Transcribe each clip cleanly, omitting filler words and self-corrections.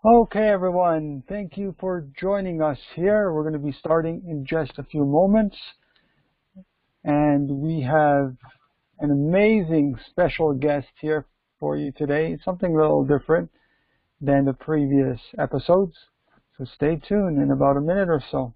Okay, everyone, thank you for joining us here. We're going to be starting in just a few moments, and we have an amazing special guest here for you today, something a little different than the previous episodes. So stay tuned in about a minute or so.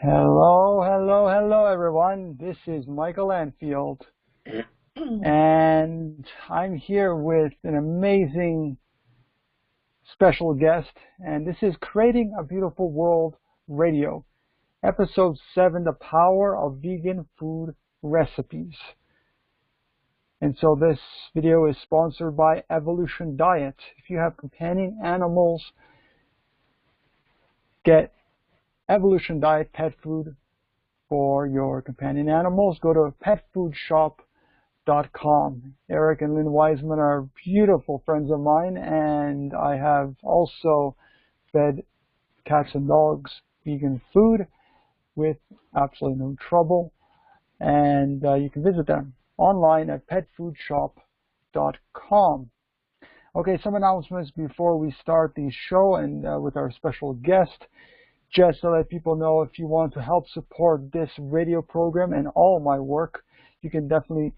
Hello, everyone. This is Michael Anfield, and I'm here with an amazing special guest, and this is Creating a Beautiful World Radio, Episode 7, The Power of Vegan Food Recipes. And so this video is sponsored by Evolution Diet. If you have companion animals, get Evolution Diet pet food for your companion animals. Go to petfoodshop.com. Eric and Lynn Wiseman are beautiful friends of mine, and I have also fed cats and dogs vegan food with absolutely no trouble. And you can visit them online at petfoodshop.com. Okay, some announcements before we start the show and with our special guest. Just to let people know, if you want to help support this radio program and all my work, you can definitely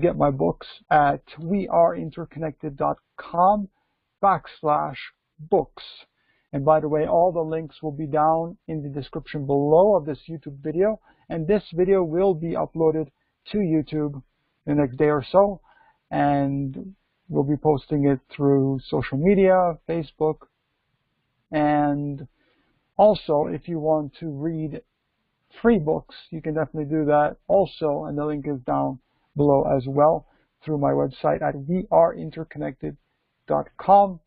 get my books at weareinterconnected.com/books. And by the way, all the links will be down in the description below of this YouTube video. And this video will be uploaded to YouTube the next day or so. And we'll be posting it through social media, Facebook. And also, if you want to read free books, you can definitely do that also. And the link is down below as well through my website at weareinterconnected.com.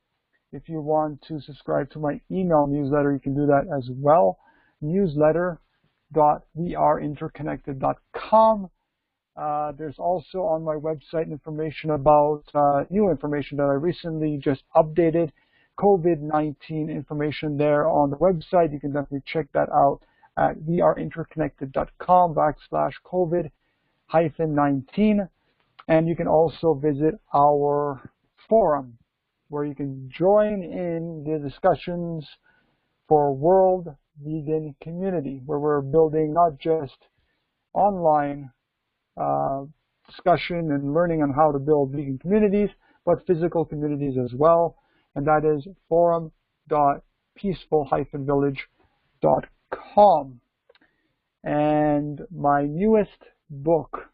If you want to subscribe to my email newsletter, you can do that as well. Newsletter.weareinterconnected.com. There's also on my website information about new information that I recently just updated. COVID-19 information there on the website. You can definitely check that out at weareinterconnected.com/COVID-19. And you can also visit our forum, where you can join in the discussions for World Vegan Community, where we're building not just online discussion and learning on how to build vegan communities, but physical communities as well. And that is forum.peaceful-village.com. And my newest book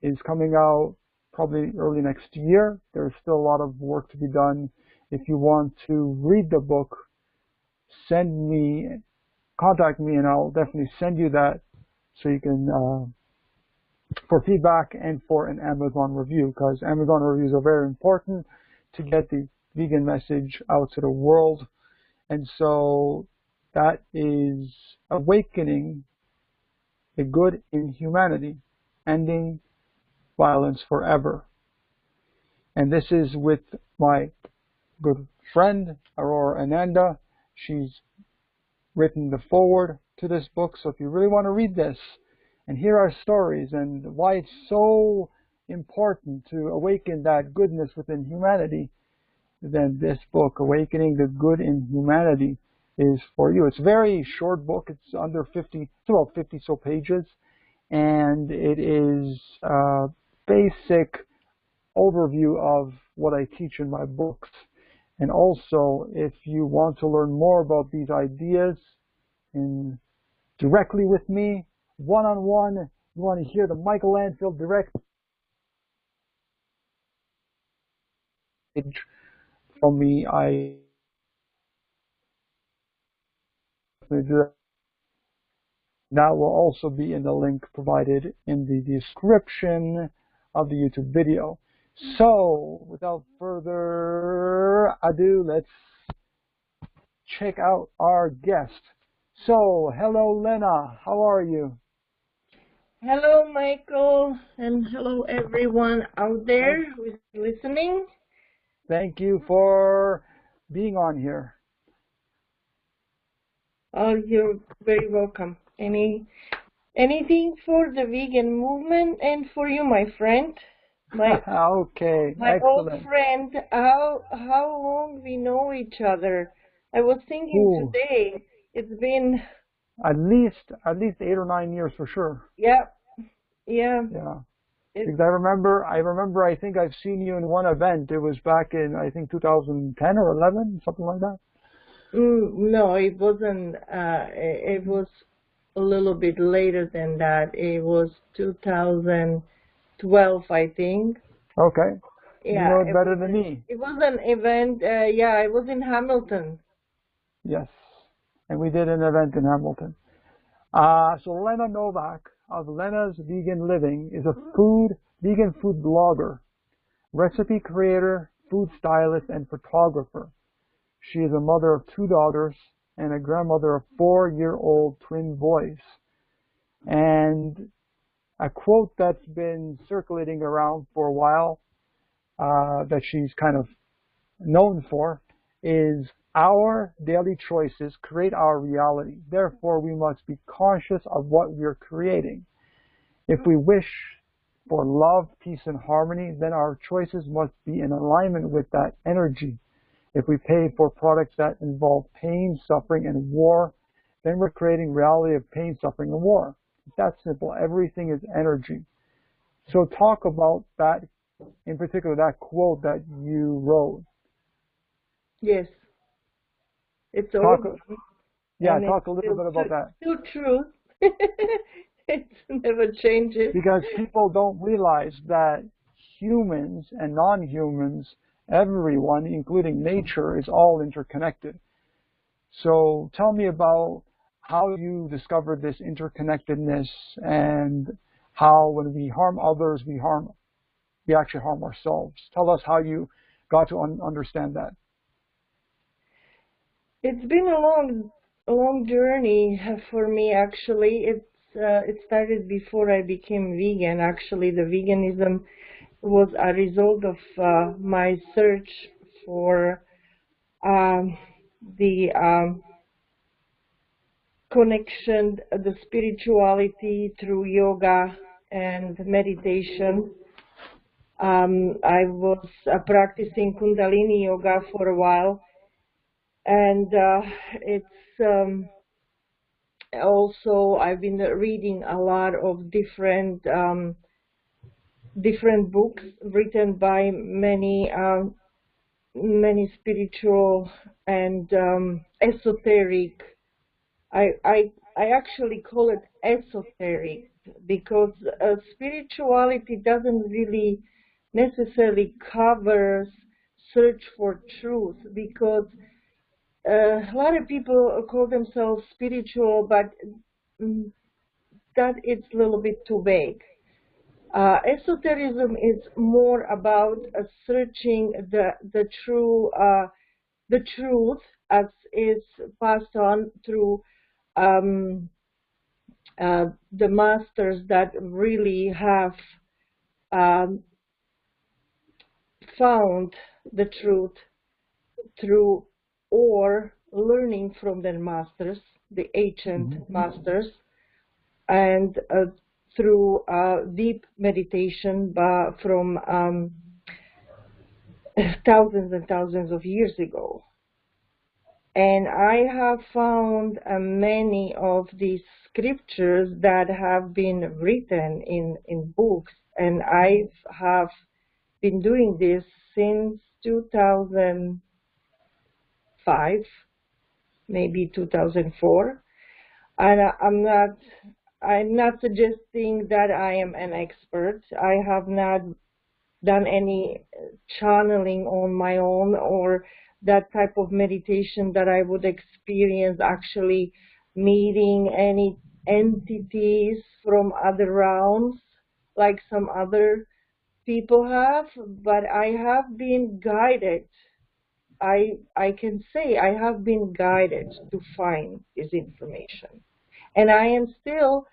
is coming out probably early next year. There's still a lot of work to be done. If you want to read the book, contact me, and I'll definitely send you that so you can, for feedback and for an Amazon review, because Amazon reviews are very important to get the vegan message out to the world. And so that is Awakening the Good in Humanity, Ending Violence Forever. And this is with my good friend, Aurora Ananda. She's written the foreword to this book. So if you really want to read this and hear our stories and why it's so important to awaken that goodness within humanity, then this book, Awakening the Good in Humanity, is for you. It's a very short book. It's under 50, it's about 50 so pages. And it is a basic overview of what I teach in my books. And also, if you want to learn more about these ideas directly with me, one-on-one, you want to hear the Michael Anfield direct from me, I do that. That will also be in the link provided in the description of the YouTube video. So, without further ado, let's check out our guest. So, hello, Lena. How are you? Hello, Michael, and hello, everyone out there who is listening. Thank you for being on here. Oh, you're very welcome. Anything for the vegan movement and for you, my friend, my Okay, my old excellent. friend. How long we know each other? I was thinking Ooh, today. It's been at least 8 or 9 years for sure. yeah, yeah. Yeah. It's Because I remember, I think I've seen you in one event. It was back in, I think, 2010 or 11, something like that. no, it wasn't. It was a little bit later than that. It was 2012, I think. Okay. You Yeah, know it better than me. it was an event. Yeah, it was in Hamilton. Yes. And we did an event in Hamilton. So Lena Novak of Lena's Vegan Living is a vegan food blogger, recipe creator, food stylist, and photographer. She is a mother of 2 daughters and a grandmother of 4-year-old twin boys. And a quote that's been circulating around for a while, that she's kind of known for, is our daily choices create our reality. Therefore, we must be conscious of what we're creating. If we wish for love, peace, and harmony, then our choices must be in alignment with that energy. If we pay for products that involve pain, suffering, and war, then we're creating reality of pain, suffering, and war. It's that simple. Everything is energy. So talk about that, in particular, that quote that you wrote. Yes, it's Talk, old yeah, and it's talk a little bit about that. still true. It's never changes. Because people don't realize that humans and non-humans, everyone, including nature, is all interconnected. So tell me about how you discovered this interconnectedness and how when we harm others, we actually harm ourselves. Tell us how you got to understand that. It's been a long journey for me. Actually, it started before I became vegan. Actually, the veganism was a result of my search for um, the connection, the spirituality through yoga and meditation. I was practicing Kundalini yoga for a while, and it's also I've been reading a lot of different books written by many spiritual and esoteric. I actually call it esoteric because spirituality doesn't really necessarily covers search for truth, because a lot of people call themselves spiritual, but mm, that it's a little bit too vague. Esotericism is more about searching the truth as is passed on through um, the masters that really have um, found the truth through or learning from their masters, the ancient Hmm. masters, and through deep meditation from thousands and thousands of years ago. And I have found many of these scriptures that have been written in books, and I have been doing this since 2005, maybe 2004. And I'm not suggesting that I am an expert. I have not done any channeling on my own or that type of meditation that I would experience actually meeting any entities from other realms like some other people have, but I have been guided I can say I have been guided to find this information. And I am still,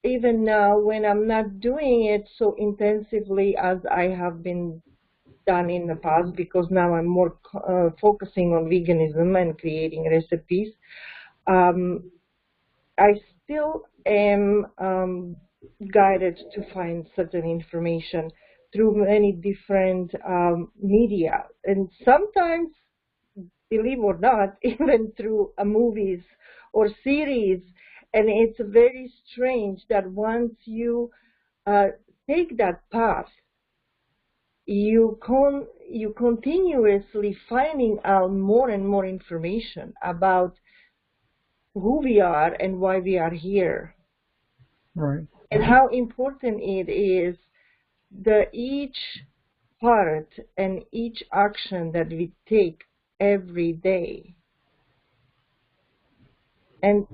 even now, when I'm not doing it so intensively as I have been done in the past, because now I'm more focusing on veganism and creating recipes, um, I still am guided to find certain information through many different media. And sometimes, believe or not, even through movies or series. And it's very strange that once you take that path, you continuously finding out more and more information about who we are and why we are here, Right. and how important it is that each part and each action that we take every day, and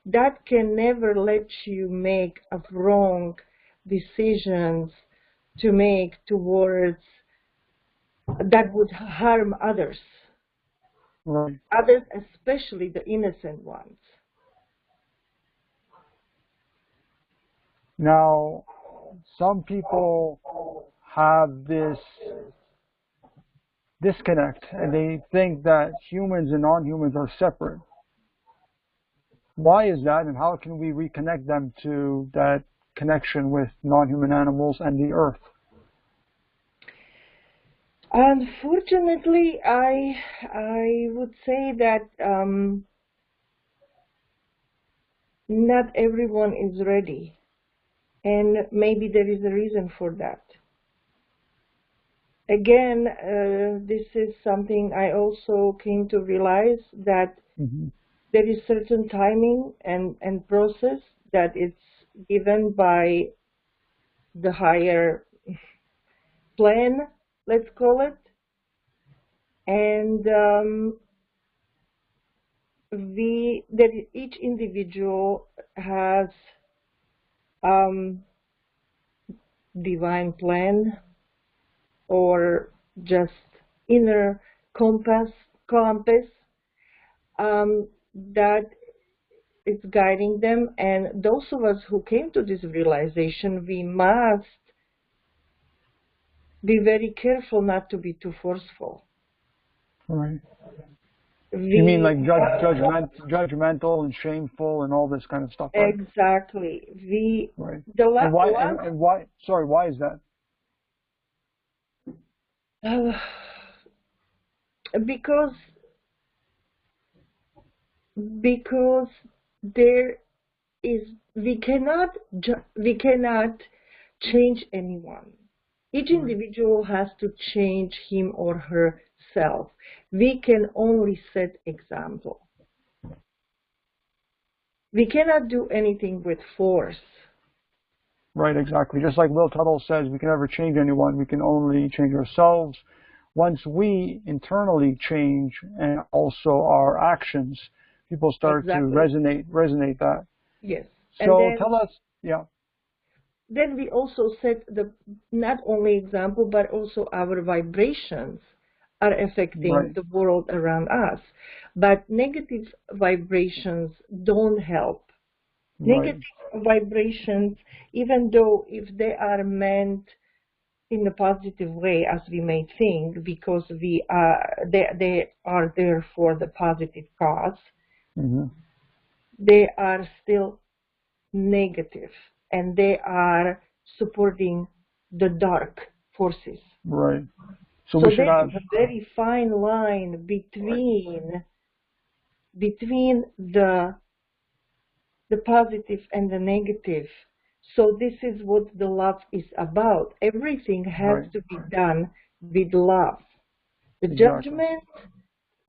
that can never let you make a wrong decisions to make towards that would harm others, Right. especially the innocent ones. Now, some people have this disconnect and they think that humans and non-humans are separate. Why is that, and how can we reconnect them to that connection with non-human animals and the earth? Unfortunately, I would say that not everyone is ready, and maybe there is a reason for that. Again, this is something I also came to realize, that there is certain timing and process that it's given by the higher plan, let's call it, and each individual has divine plan or just inner compass that is guiding them. And those of us who came to this realization, we must be very careful not to be too forceful. Right. You mean like judgmental and shameful and all this kind of stuff, right? Exactly. Right. And why? Sorry, why is that? Because there is, we cannot change anyone. Each individual has to change him or herself. We can only set example. We cannot do anything with force. Right, exactly. Just like Will Tuttle says, we can never change anyone. We can only change ourselves. Once we internally change, and also our actions, people start to resonate that. Yes. So tell us, yeah. Then we also set the not only example, but also our vibrations are affecting the world around us. But negative vibrations don't help. Negative vibrations, even though if they are meant in a positive way, as we may think, because they are there for the positive cause, they are still negative, and they are supporting the dark forces. Right. So there is a very fine line between the positive and the negative. So this is what the love is about. Everything has to be done with love. The judgment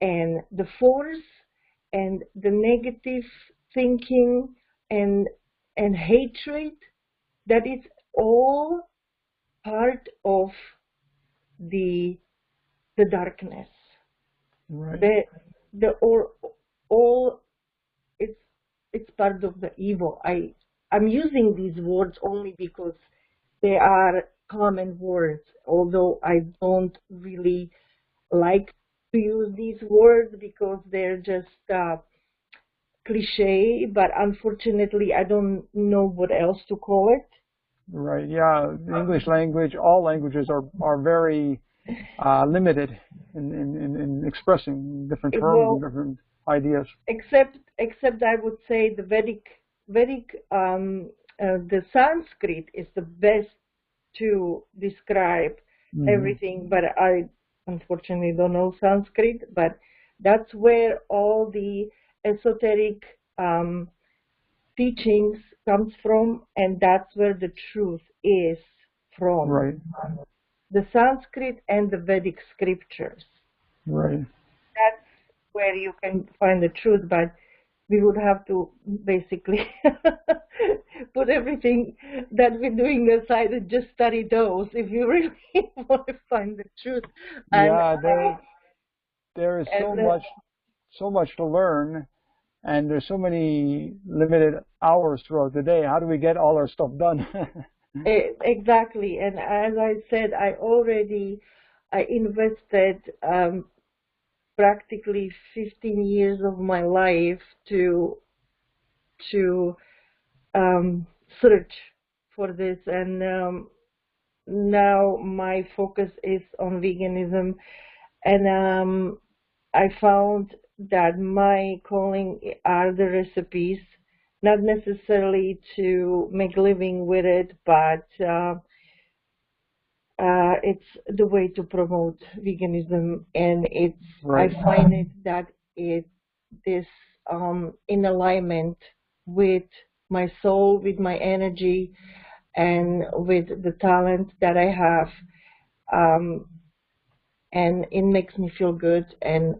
and the force and the negative thinking and hatred, that is all part of the darkness. Right. It's part of the evil. I'm using these words only because they are common words, although I don't really like to use these words because they're just cliche, but unfortunately I don't know what else to call it. Right. Yeah. The English language, all languages are very limited in expressing different terms and Well, different ideas. except I would say the Vedic the Sanskrit is the best to describe Hmm. everything, but I unfortunately don't know Sanskrit, but that's where all the esoteric teachings comes from, and that's where the truth is from. Right. The Sanskrit and the Vedic scriptures. Right. That's where you can find the truth, but we would have to basically put everything that we're doing aside and just study those if you really want to find the truth. And Yeah. There is and so much to learn, and there's so many limited hours throughout the day. How do we get all our stuff done? exactly. And as I said, I invested practically 15 years of my life to search for this, and now my focus is on veganism, and I found that my calling are the recipes, not necessarily to make a living with it, but it's the way to promote veganism, and I Right. find it that it is in alignment with my soul, with my energy, and with the talent that I have, um, and it makes me feel good, and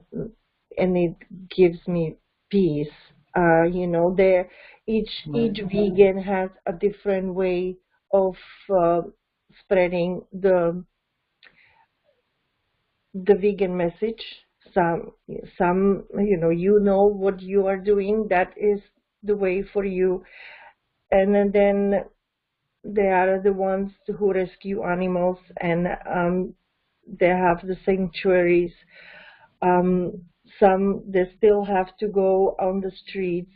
it gives me peace. There each Right. vegan has a different way of uh, spreading the vegan message. Some what you are doing, that is the way for you, and then they are the ones who rescue animals, and they have the sanctuaries. Um, some they still have to go on the streets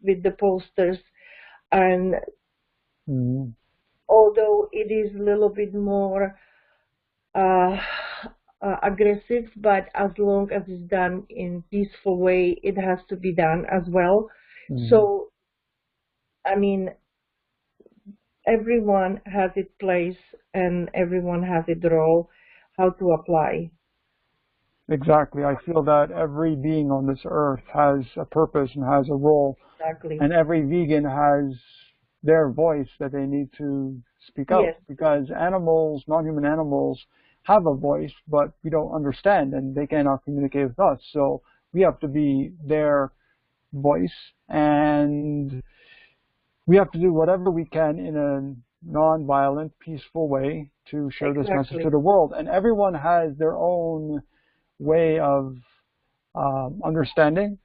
with the posters, and Hmm. although it is a little bit more uh, aggressive, but as long as it's done in peaceful way, it has to be done as well. Hmm. So, I mean, everyone has its place and everyone has its role, how to apply. Exactly. I feel that every being on this earth has a purpose and has a role, Exactly. and every vegan has their voice that they need to speak out, Yes, because animals, non-human animals, have a voice, but we don't understand and they cannot communicate with us. So we have to be their voice, and we have to do whatever we can in a non-violent, peaceful way to share this message to exactly. the world. And everyone has their own way of understanding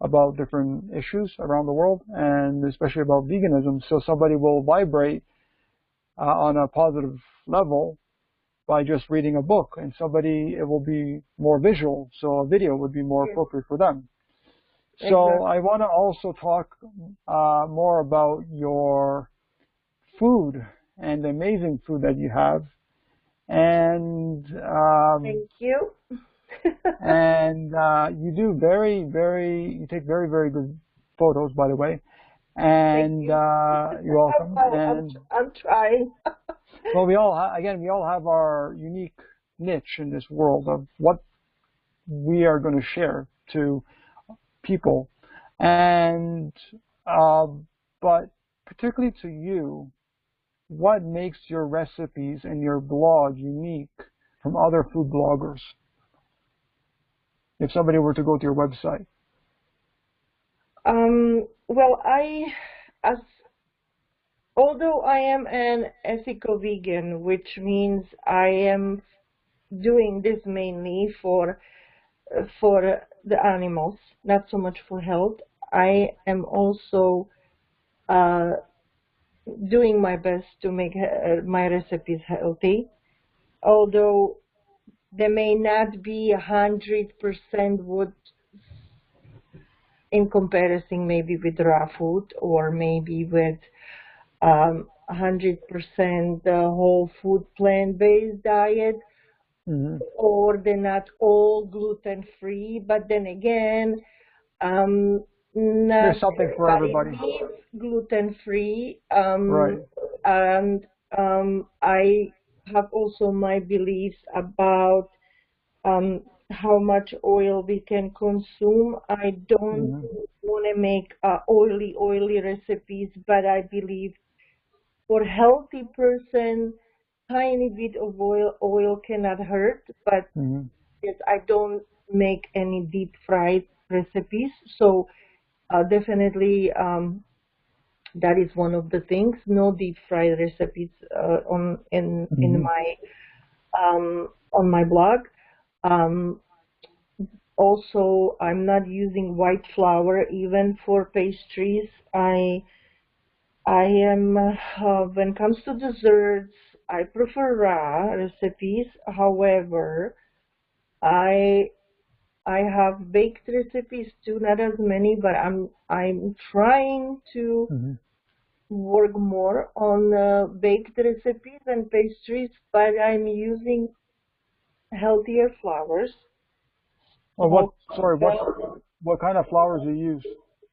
about different issues around the world, and especially about veganism. So somebody will vibrate on a positive level by just reading a book, and somebody, it will be more visual, so a video would be more Yes, appropriate for them. So exactly. I want to also talk more about your food and the amazing food that you have, and Thank you. you do you take very, very good photos, by the way. Thank And you. you're welcome. Well, And I'm trying. well, again, we all have our unique niche in this world of what we are going to share to people. And uh, but particularly to you, what makes your recipes and your blog unique from other food bloggers? If somebody were to go to your website. Well, as although I am an ethical vegan, which means I am doing this mainly for the animals, not so much for health. I am also uh, doing my best to make my recipes healthy, although they may not be 100% what in comparison maybe with raw food or maybe with 100% whole food plant-based diet, or they're not all gluten-free. But then again, not There's something for everybody. needs gluten-free. Right. And I have also my beliefs about how much oil we can consume. I don't want to make oily recipes, but I believe for healthy person, tiny bit of oil cannot hurt. But yes, I don't make any deep fried recipes, so definitely that is one of the things. No deep fried recipes in my on my blog. Also, I'm not using white flour even for pastries. I am when it comes to desserts, I prefer raw recipes. However, I have baked recipes too, not as many, but I'm trying to work more on baked recipes and pastries, but I'm using healthier flours. Well, what kind of flours do you use?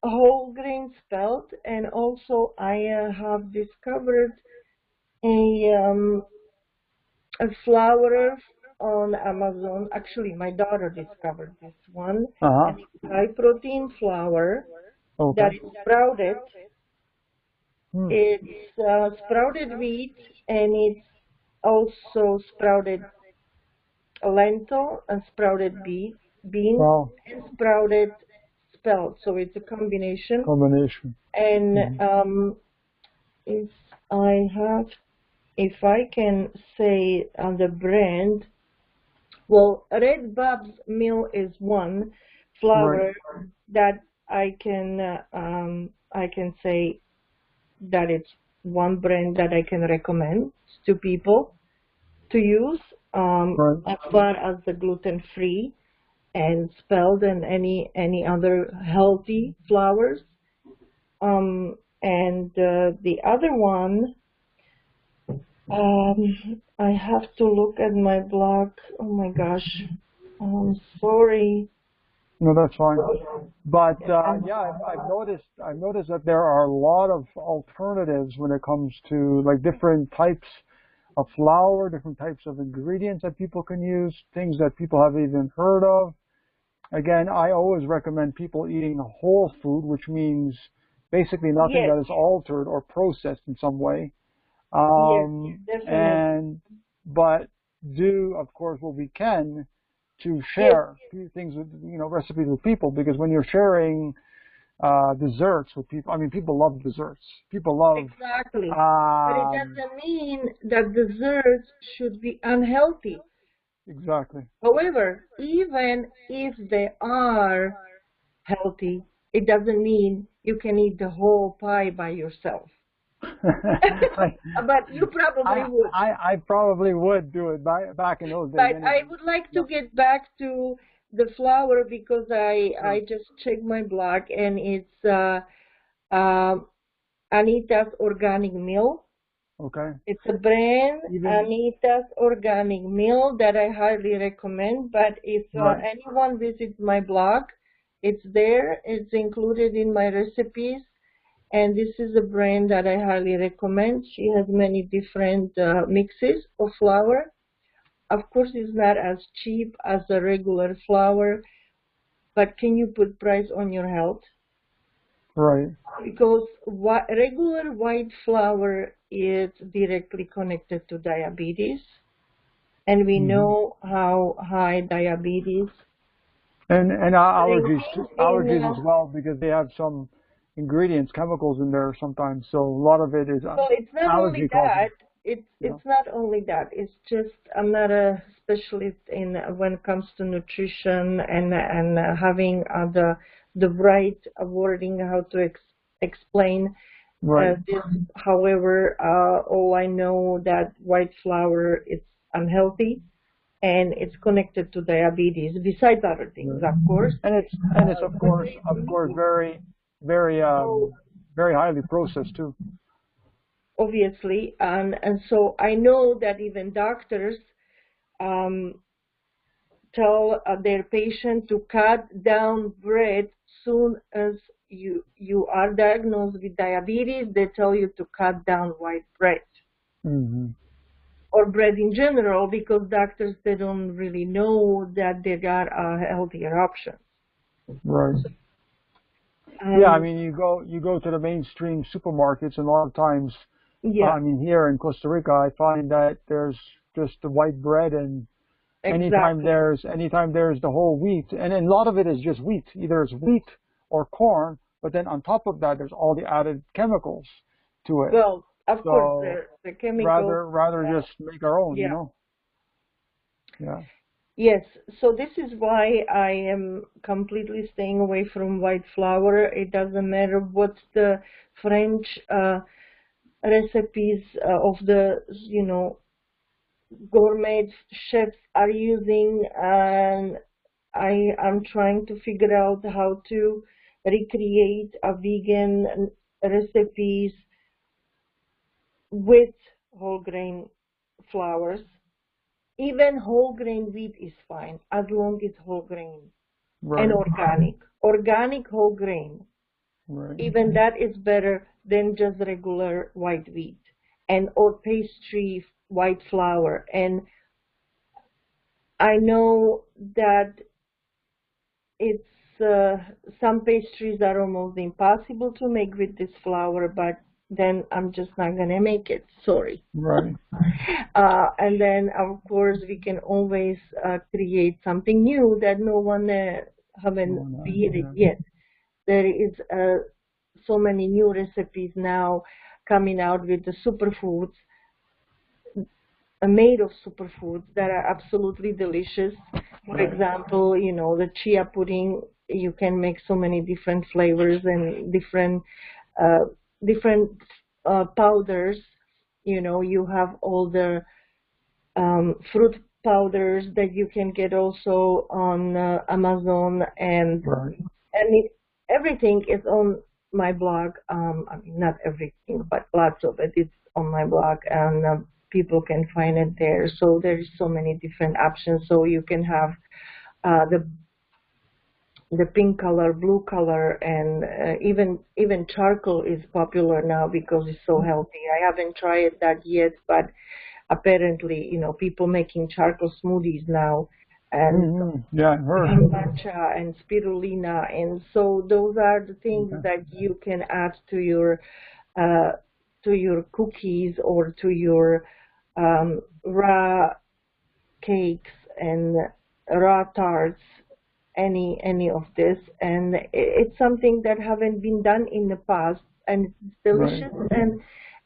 Whole grain spelt, and also I have discovered a flour on Amazon. Actually, my daughter discovered this one, and it's high protein flour that is sprouted. It's sprouted wheat, and it's also sprouted lentil and sprouted beans and sprouted spelt. So it's a combination. And if I can say on the brand, well, Red Bob's Mill is one flour that I can say that it's one brand that I can recommend to people to use as far as the gluten-free and spelled and any other healthy flours. And the other one, I have to look at my blog. Oh my gosh, I'm sorry. No, that's fine. But yeah, I've noticed that there are a lot of alternatives when it comes to like different types of flour, different types of ingredients that people can use, things that people haven't even heard of. Again, I always recommend people eating whole food, which means basically nothing that is altered or processed in some way. But do, of course, what we can to share things with, recipes with people, because when you're sharing desserts with people, I mean, people love desserts. People love... Exactly. But it doesn't mean that desserts should be unhealthy. Exactly. However, even if they are healthy, it doesn't mean you can eat the whole pie by yourself. But you probably would. I probably would do it back in those days. But anyway. I would like to get back to the flour because I just checked my blog, and it's Anita's Organic Mill. Okay. It's a brand, Anita's Organic Mill, that I highly recommend. But if anyone visits my blog, it's there. It's included in my recipes. And this is a brand that I highly recommend. She has many different mixes of flour. Of course, it's not as cheap as a regular flour, but can you put price on your health? Right. Because regular white flour is directly connected to diabetes, and we know how high diabetes and allergies as well, because they have some ingredients, chemicals in there sometimes. So a lot of it is so it's not only that. It's not only that. It's just I'm not a specialist in when it comes to nutrition and having the right wording how to explain Right. However, all I know that white flour is unhealthy and it's connected to diabetes, besides other things, Right. of course. And it's of course very So very highly processed too. obviously, and so I know that even doctors um, tell their patient to cut down bread soon as you are diagnosed with diabetes. They tell you to cut down white bread Hmm. or bread in general because doctors they don't really know that there are healthier options. Right. Yeah, I Um, mean, you go to the mainstream supermarkets, and a lot of times, yeah, I mean, here in Costa Rica, I find that there's just the white bread, and exactly. anytime there's the whole wheat, and a lot of it is just wheat, either it's wheat or corn, but then on top of that, there's all the added chemicals to it. Well, of course, So the chemicals. rather just make our own, you Yeah. know? Yeah. Yes, so this is why I am completely staying away from white flour. It doesn't matter what the French recipes of the, gourmet chefs are using, and I am trying to figure out how to recreate a vegan recipes with whole grain flours. Even whole grain wheat is fine as long as whole grain and Right. organic. Organic whole grain. Right. Even that is better than just regular white wheat and or pastry white flour. And I know that it's some pastries are almost impossible to make with this flour, but then I'm just not gonna make it. Sorry. Right. And then, of course, we can always create something new that no one haven't Oh, no, created yeah. yet. There is so many new recipes now coming out with the superfoods, made of superfoods that are absolutely delicious. For Right. example, the chia pudding, you can make so many different flavors and uh, different powders. You have all the fruit powders that you can get also on Amazon, Right. and everything is on my blog. I mean, not everything, but lots of it is on my blog, and people can find it there. So there's so many different options. So you can have the pink color, blue color, and even charcoal is popular now because it's so healthy. I haven't tried that yet, but apparently, people making charcoal smoothies now, and Yeah, I heard. matcha and spirulina, and so those are the things Yeah. that you can add uh, to your cookies or to your raw cakes and raw tarts, any of this, and it's something that haven't been done in the past, and it's Right. delicious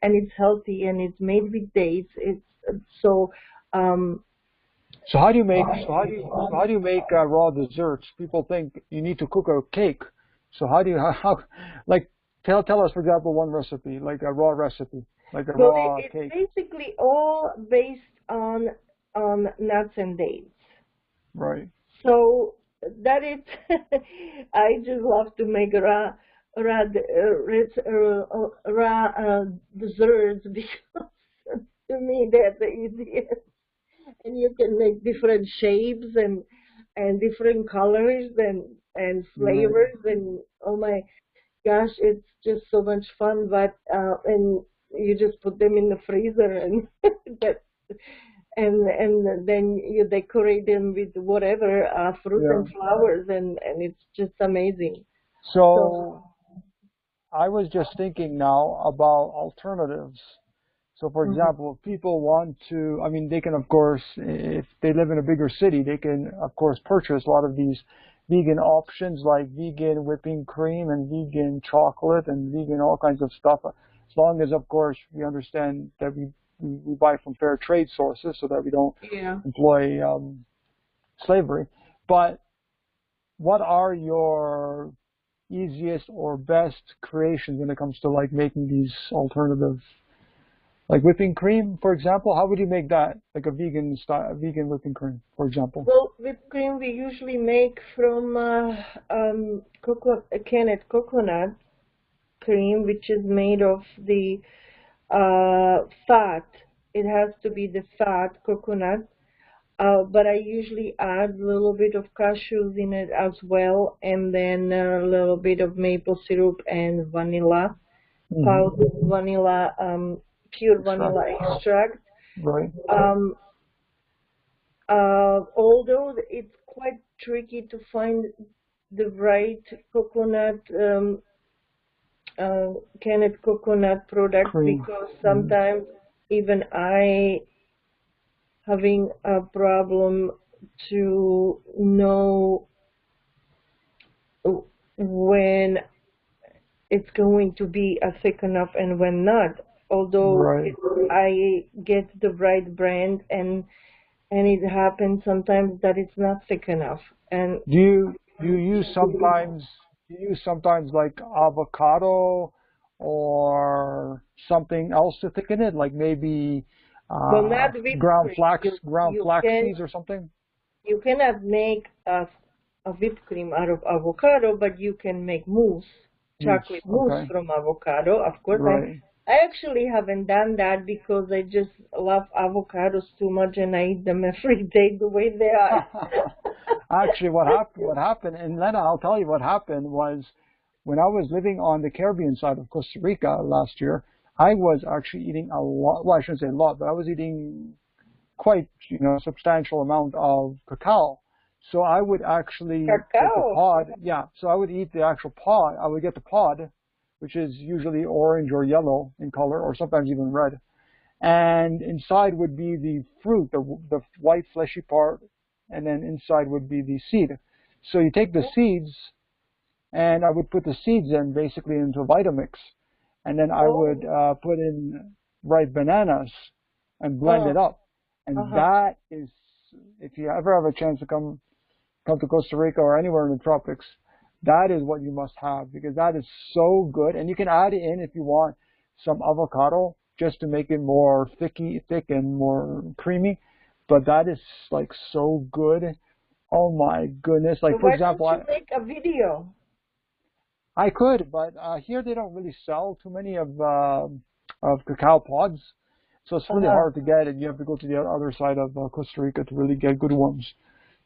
and it's healthy and it's made with dates. It's so um, So how do you make raw desserts? People think you need to cook a cake. So how like tell us, for example, one recipe, like a raw recipe, like a well, raw it's cake. basically all based on nuts and dates. Right. So that is, I just love to make raw desserts because to me they're the easiest. And you can make different shapes and different colors and Right. flavors, and oh my gosh, it's just so much fun. But and you just put them in the freezer and that and then you decorate them with whatever fruit Yeah. and flowers, and it's just amazing. So So I was just thinking now about alternatives. So, for mhm. example, if people want to, I mean, they can, of course, if they live in a bigger city, they can, of course, purchase a lot of these vegan options like vegan whipping cream and vegan chocolate and vegan all kinds of stuff. As long as, of course, we understand that we buy from fair trade sources so that we don't Yeah. employ slavery. But what are your easiest or best creations when it comes to like making these alternative, like whipping cream, for example? How would you make that, like a vegan style, vegan whipping cream, for example? Well, whipped cream we usually make from canned coconut cream, which is made of the fat. It has to be the fat coconut. But I usually add a little bit of cashews in it as well, and then a little bit of maple syrup and vanilla, Hmm. powdered vanilla, pure Extract. vanilla extract. Right. Um, Although it's quite tricky to find the right coconut, canned coconut product, Cream. because Hmm. sometimes even I having a problem to know when it's going to be thick enough and when not. Although Right. I get the right brand, and it happens sometimes that it's not thick enough. And Do you use sometimes like avocado or something else to thicken it, like maybe well, not whipped cream. ground flax seeds or something? You cannot make a whipped cream out of avocado, but you can make mousse, Mousse. chocolate mousse Okay. from avocado. Of course, Right. I actually haven't done that because I just love avocados too much and I eat them every day the way they are. Actually, what happened, and Lena, I'll tell you what happened was when I was living on the Caribbean side of Costa Rica last year, I was actually eating a lot. Well, I shouldn't say a lot, but I was eating quite, substantial amount of cacao. So I would actually get the Cacao. pod. Yeah. So I would eat the actual pod. I would get the pod, which is usually orange or yellow in color, or sometimes even red. And inside would be the fruit, the white fleshy part, and then inside would be the seed. So you take the seeds, and I would put the seeds in basically into a Vitamix, and then I would Oh, put in ripe bananas and blend uh, it up. And uh-huh. that is, if you ever have a chance to come to Costa Rica or anywhere in the tropics, that is what you must have because that is so good. And you can add in if you want some avocado just to make it more thick and more creamy. But that is like so good. Oh my goodness! So Like for why don't example, you make a video? I could, but here they don't really sell too many of cacao pods, so it's really Uh-huh. hard to get, and you have to go to the other side of Costa Rica to really get good ones.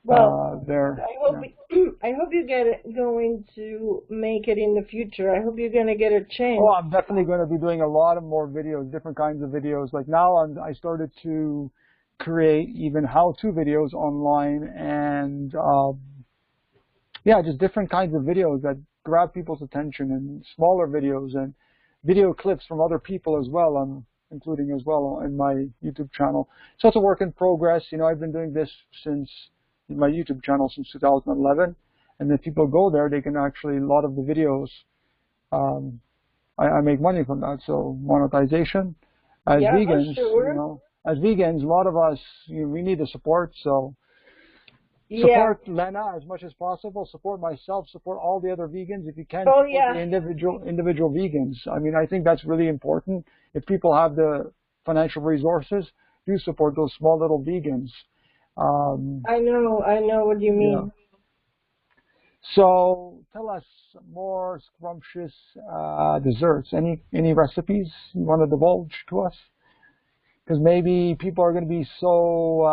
Well, There, I hope yeah. I hope you get going to make it in the future. I hope you're gonna get a Oh, chance. I'm definitely going to be doing a lot of more videos, different kinds of videos. Like now, I started to create even how-to videos online, and yeah, just different kinds of videos that grab people's attention, and smaller videos and video clips from other people as well. I'm including as well in my YouTube channel. So it's a work in progress. I've been doing this since my YouTube channel since 2011, and if people go there, they can actually a lot of the videos. Um, I make money from that. So monetization. As Yeah, vegans, sure. a lot of us, we need the support. So Yeah. support Lena as much as possible. Support myself. Support all the other vegans. If you can, Oh, support the yeah. individual vegans. I mean, I think that's really important. If people have the financial resources, do support those small little vegans. Um, I know what you yeah. mean. So tell us more scrumptious desserts. Any recipes you want to divulge to us? Because maybe people are going to be so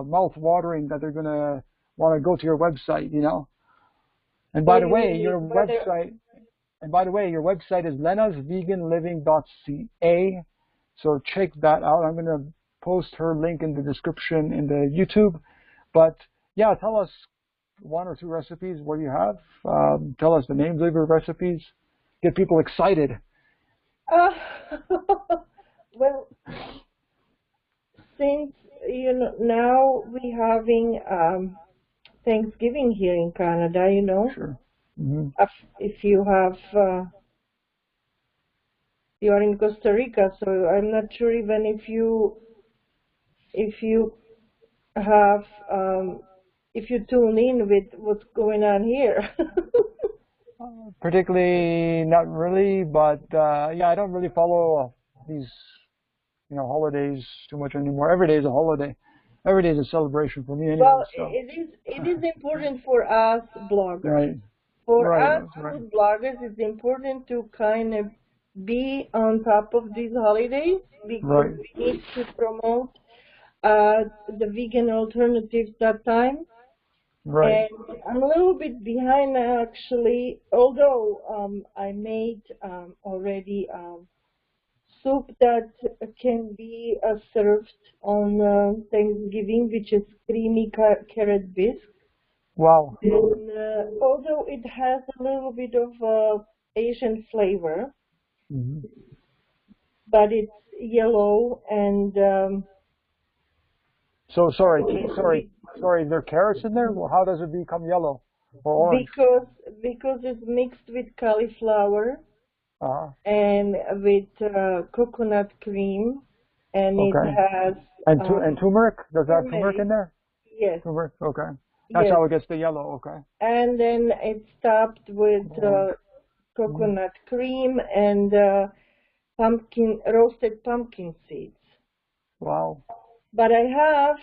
mouth-watering that they're going to want to go to your website. And by What the do you way, mean? your website, is lenasveganliving.ca. So check that out. I'm going to post her link in the description in the YouTube. But yeah, tell us one or two recipes. What do you have? Tell us the names of your recipes. Get people excited. Uh, well, since now we having Thanksgiving here in Canada, Sure. Hmm. if you have you are in Costa Rica, so I'm not sure even if you have if you tune in with what's going on here. Particularly, not really, but yeah, I don't really follow these, holidays too much anymore. Every day is a holiday. Every day is a celebration for me anyway, Well, so. it is important for us bloggers. Right, For right, us that's right. food bloggers, it's important to kind of be on top of these holidays because Right, we need to promote the vegan alternatives that time. right. And I'm a little bit behind actually, although I made already soup that can be served on Thanksgiving, which is creamy carrot bisque. Wow. And although it has a little bit of Asian flavor, Hmm. but it's yellow and So sorry. There are carrots in there. Well, how does it become yellow or orange? because it's mixed with cauliflower Uh-huh. and with coconut cream, and it Okay. has And turmeric? Does that have turmeric turmeric. in there? Yes, Turmeric. Okay. That's yes, how it gets the yellow. Okay. and then it's topped with Orange. Mm. coconut cream and roasted pumpkin seeds. Wow. But I have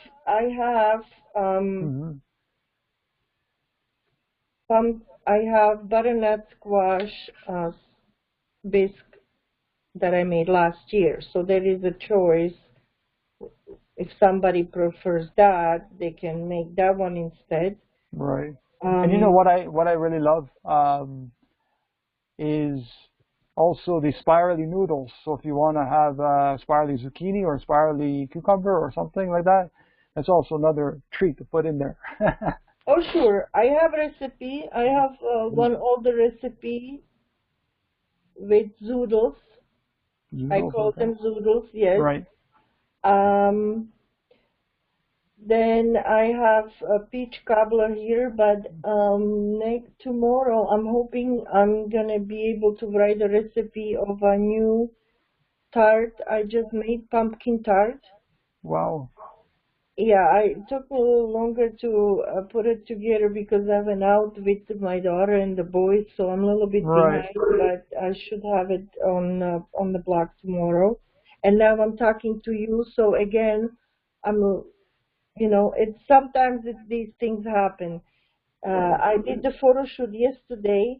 Hmm. I have butternut squash bisque that I made last year. So there is a choice. If somebody prefers that, they can make that one instead. Right. And you know Um, what I really love is also the spirally noodles. So if you want to have spirally zucchini or spirally cucumber or something like that, that's also another treat to put in there. oh sure, I have recipe. I have one older recipe with zoodles. I Noodles, call okay. them zoodles. Yes. Right. Um, Then I have a peach cobbler here, but tomorrow I'm hoping I'm gonna be able to write a recipe of a new tart I just made, pumpkin tart. Wow. Yeah, it took me a little longer to put it together because I went out with my daughter and the boys, so I'm a little bit Right. behind, but I should have it on the blog tomorrow. And now I'm talking to you, so again, I'm it's sometimes these things happen. I did the photo shoot yesterday,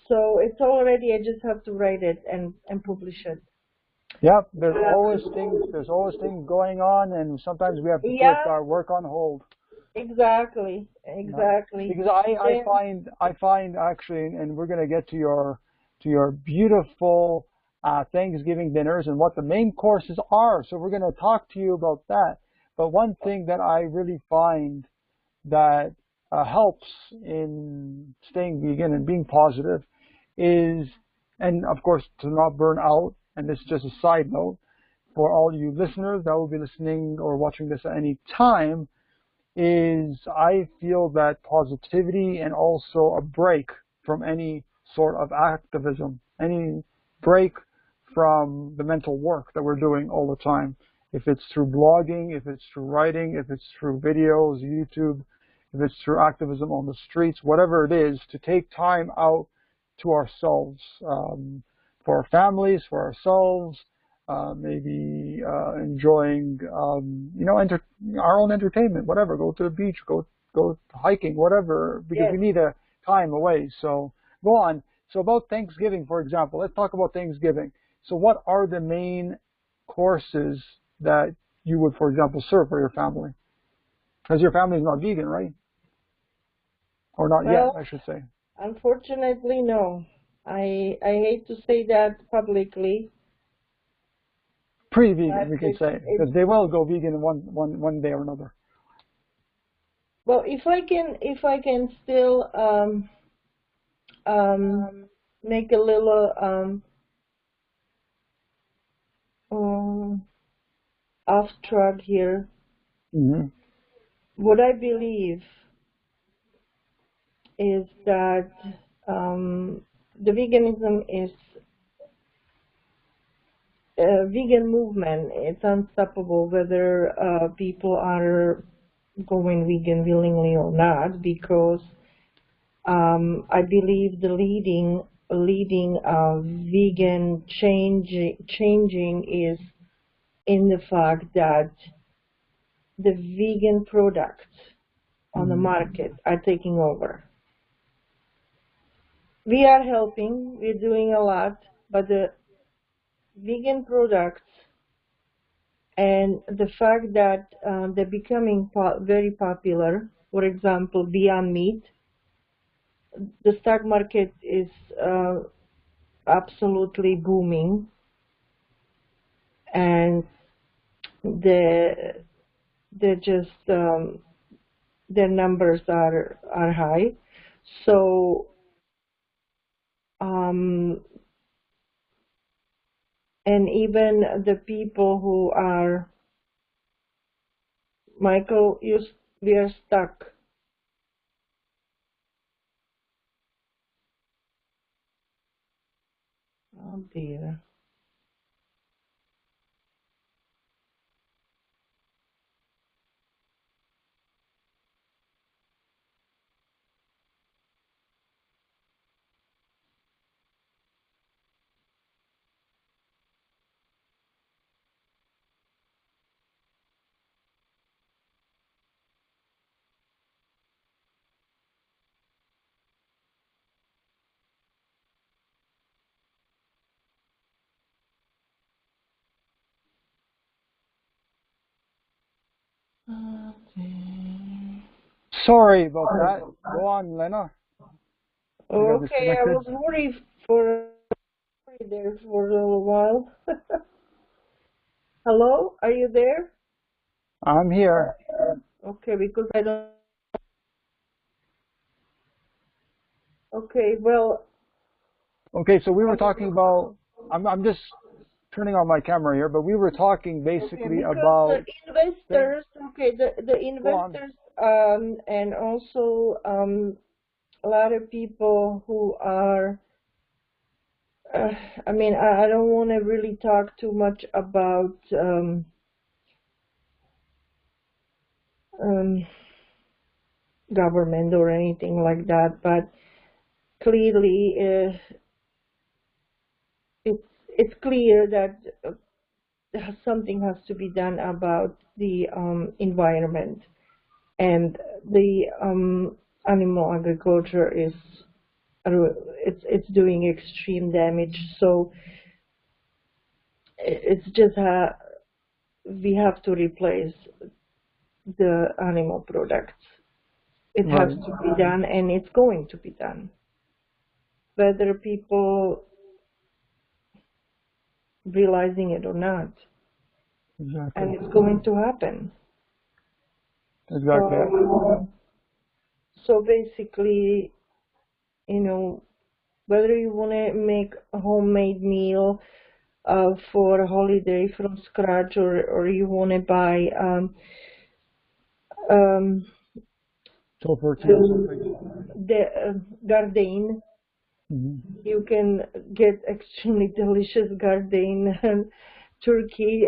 so it's already. I just have to write it and publish it. Yep. There's always things going on, and sometimes we have to put Yeah, our work on hold. exactly, Yeah. exactly. Because I find actually, and we're going to get to your beautiful Thanksgiving dinners and what the main courses are. So we're going to talk to you about that. But one thing that I really find that helps in staying vegan and being positive is, and of course to not burn out. And this is just a side note for all you listeners that will be listening or watching this at any time, is I feel that positivity and also a break from any sort of activism, any break from the mental work that we're doing all the time. If it's through blogging, if it's through writing, if it's through videos, YouTube, if it's through activism on the streets, whatever it is, to take time out to ourselves, for our families, for ourselves, maybe enjoying, our own entertainment, whatever. Go to the beach, go hiking, whatever, because Yes. we need a time away. So go on. So about Thanksgiving, for example, let's talk about Thanksgiving. So what are the main courses that you would, for example, serve for your family? Because your family is not vegan, right? Or not yet, Well, I should say. unfortunately, no. I hate to say that publicly, Pre-vegan, but we can say, it's because they will go vegan in one day or another. well. If I can still um make a little um off track here. Hmm. What I believe is that the veganism is a vegan movement. It's unstoppable whether people are going vegan willingly or not, because I believe the leading vegan changing is in the fact that the vegan products on the market are taking over. We are helping, we're doing a lot, but the vegan products and the fact that they're becoming very popular, for example, Beyond Meat, the stock market is absolutely booming, and they're just their numbers are high. So and even the people who are, Michael, we are stuck. Oh dear. Sorry about that. Go on, Lena. Okay, I was worried there for a little while. Hello, are you there? I'm here. Okay, because I don't. Okay, well. Okay, so we were talking about. I'm just turning on my camera here, but we were talking basically about the investors. Okay, the investors and also a lot of people who are. I mean, I don't want to really talk too much about government or anything like that, but clearly it's clear that something has to be done about the environment, and the animal agriculture is it's doing extreme damage. So it's just we have to replace the animal products. It has to be done, and it's going to be done, whether people realizing it or not. Exactly. And it's going to happen. Exactly. So basically, you know, whether you want to make a homemade meal for a holiday from scratch, or you want to buy the Gardein. You can get extremely delicious Gardein turkey.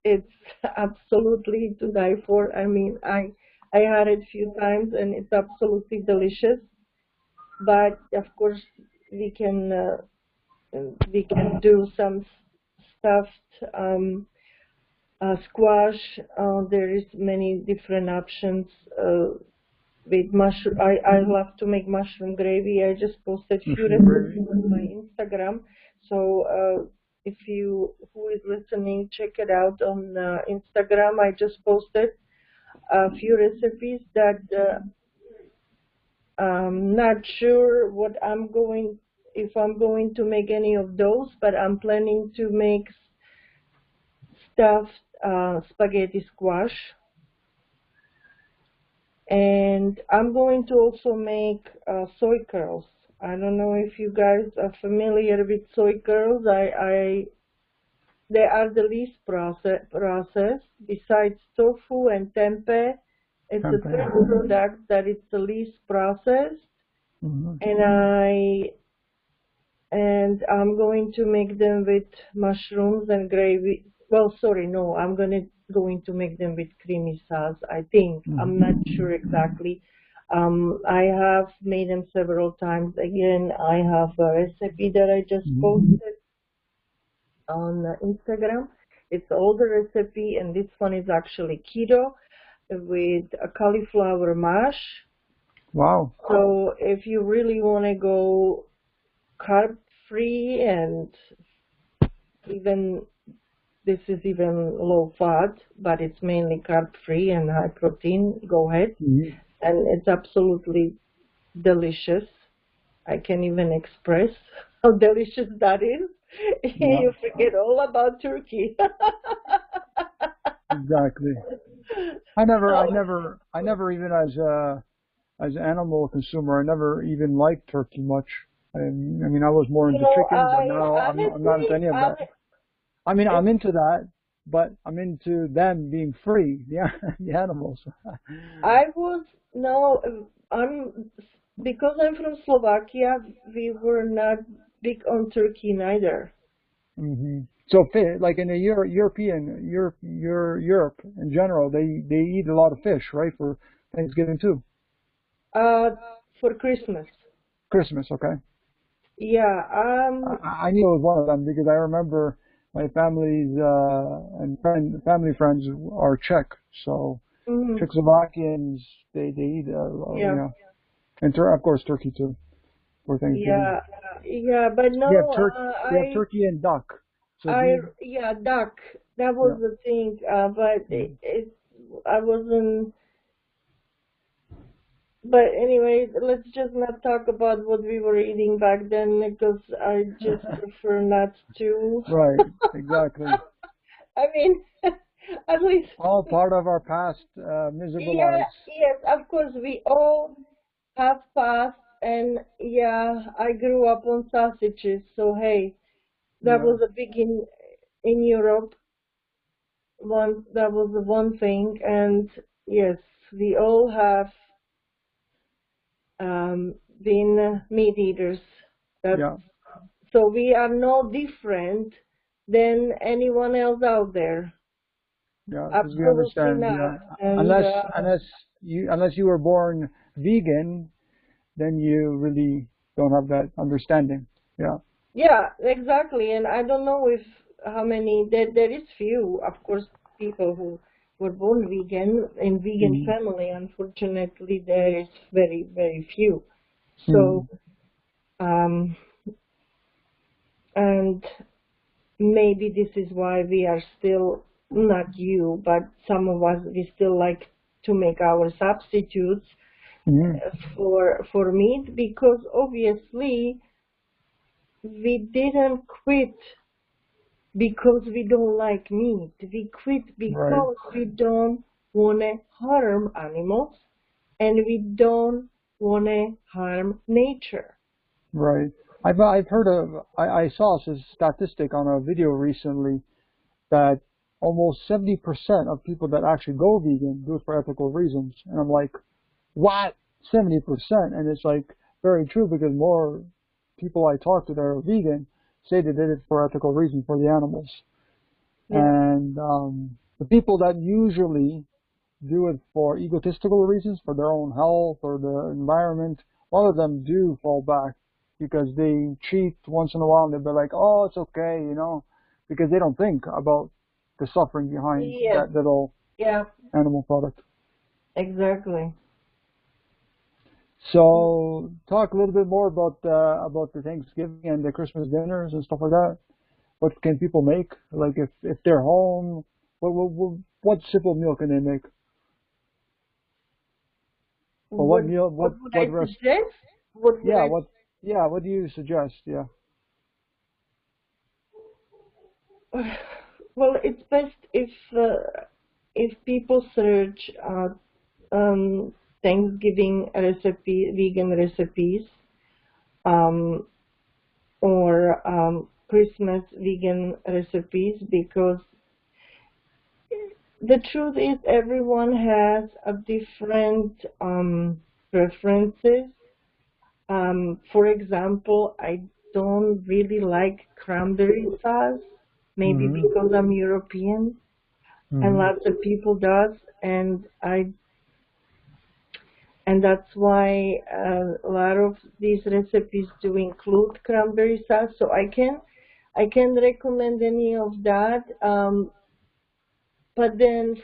It's absolutely to die for. I mean, I had it a few times, and it's absolutely delicious. But of course, we can do some stuffed squash. There is many different options with mushroom. I love to make mushroom gravy. I just posted a few recipes on my Instagram. So if you who is listening, check it out on Instagram. I just posted a few recipes that I'm not sure if I'm going to make any of those, but I'm planning to make stuffed spaghetti squash. And I'm going to also make soy curls. I don't know if you guys are familiar with soy curls. They are the least processed besides tofu and tempeh. It's a third product that is the least processed, and I'm going to make them with mushrooms and gravy. Well, sorry, no, I'm going to make them with creamy sauce, I think. I'm not sure exactly. I have made them several times. Again, I have a recipe that I just posted on Instagram. It's older recipe, and this one is actually keto with a cauliflower mash. Wow. So if you really want to go carb free, and even this is even low fat, but it's mainly carb free and high protein, go ahead. And it's absolutely delicious. I can't even express how delicious that is. Yeah. You forget all about turkey. Exactly. I never even as an animal consumer, I never even liked turkey much. I mean, I was more You into know, chicken, but I now I'm not into honestly, any of that. I mean, I'm into that, but I'm into them being free, the animals. I was no, I'm because I'm from Slovakia. We were not big on turkey neither. hmm So, like in the Europe in general, they eat a lot of fish, right, for Thanksgiving too. Uh, for Christmas. Christmas, okay. Yeah. I knew it was one of them because I remember my family's and family friends are Czech, so Mm, Czechoslovakians they eat yeah. and of course turkey too for Thanksgiving. Yeah. Yeah. But We have no, we have turkey and duck. So do you? yeah, duck. That Yeah. was the thing. But I wasn't. But anyway, let's just not talk about what we were eating back then because I just prefer not to. Right. Exactly. I mean, at least, All part of our past miserable yeah, lives. yes, of course, we all have passed, and yeah, I grew up on sausages, so hey, that Yeah. was a big in Europe. That was the one thing, and yes, we all have been meat eaters. That's Yeah. so we are no different than anyone else out there. Yeah. Because we Absolutely understand. not. Yeah. And Unless you were born vegan, then you really don't have that understanding. Yeah. yeah, exactly. And I don't know if how many there is few, of course, people who were born vegan in vegan hmm family. Unfortunately, there is very few. So hmm um, and maybe this is why we are still not you, but some of us we still like to make our substitutes hmm for meat because obviously we didn't quit because we don't like meat. We quit Right. because we don't want to harm animals and we don't want to harm nature. Right. I've heard of I saw a statistic on a video recently that almost 70% of people that actually go vegan do it for ethical reasons. And I'm like, what? 70%? And it's like very true because more people I talk to that are vegan say they did it for ethical reasons for the animals. Yeah. And the people that usually do it for egotistical reasons, for their own health or the environment, a lot of them do fall back because they cheat once in a while and they'll be like, oh, it's okay, because they don't think about the suffering behind Yes. that little Yeah. animal product. Exactly. So, talk a little bit more about the Thanksgiving and the Christmas dinners and stuff like that. What can people make? Like if they're home, what simple meal can they make? Or what meal? What would What I rest? suggest? What would Yeah, I? what do you suggest? Yeah. Well, it's best if people search Thanksgiving vegan recipes, um, or Christmas vegan recipes, because the truth is everyone has a different preferences. For example, I don't really like cranberry sauce, maybe Mhm. because I'm European, and Mhm. lots of people does, and and that's why a lot of these recipes do include cranberry sauce. So I can recommend any of that. But then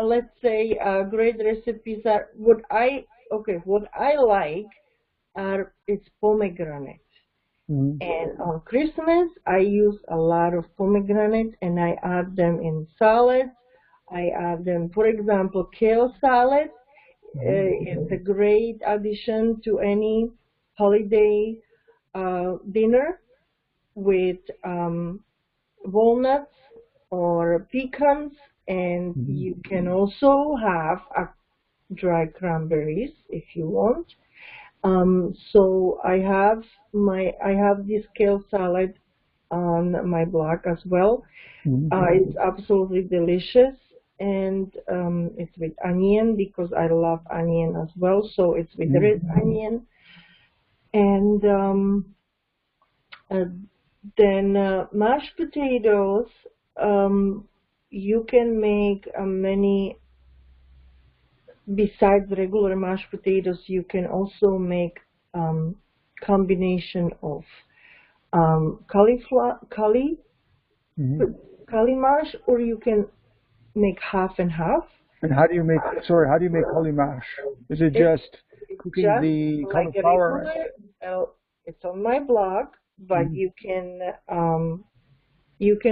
let's say great recipes are what I like are it's pomegranate. Mm-hmm. And on Christmas, I use a lot of pomegranate and I add them in salads. I add them, for example, kale salad. It's a great addition to any holiday dinner with walnuts or pecans. And you can also have dry cranberries if you want. So I have this kale salad on my blog as well. It's absolutely delicious, and it's with onion because I love onion as well. So it's with red onion, and then mashed potatoes. You can make many. Besides regular mashed potatoes, you can also make combination of cauliflower, cauli mash, or you can make half and half. And how do you make cauli mash? Is it just cooking Just the like a cauliflower? regular, it's on my blog, but you can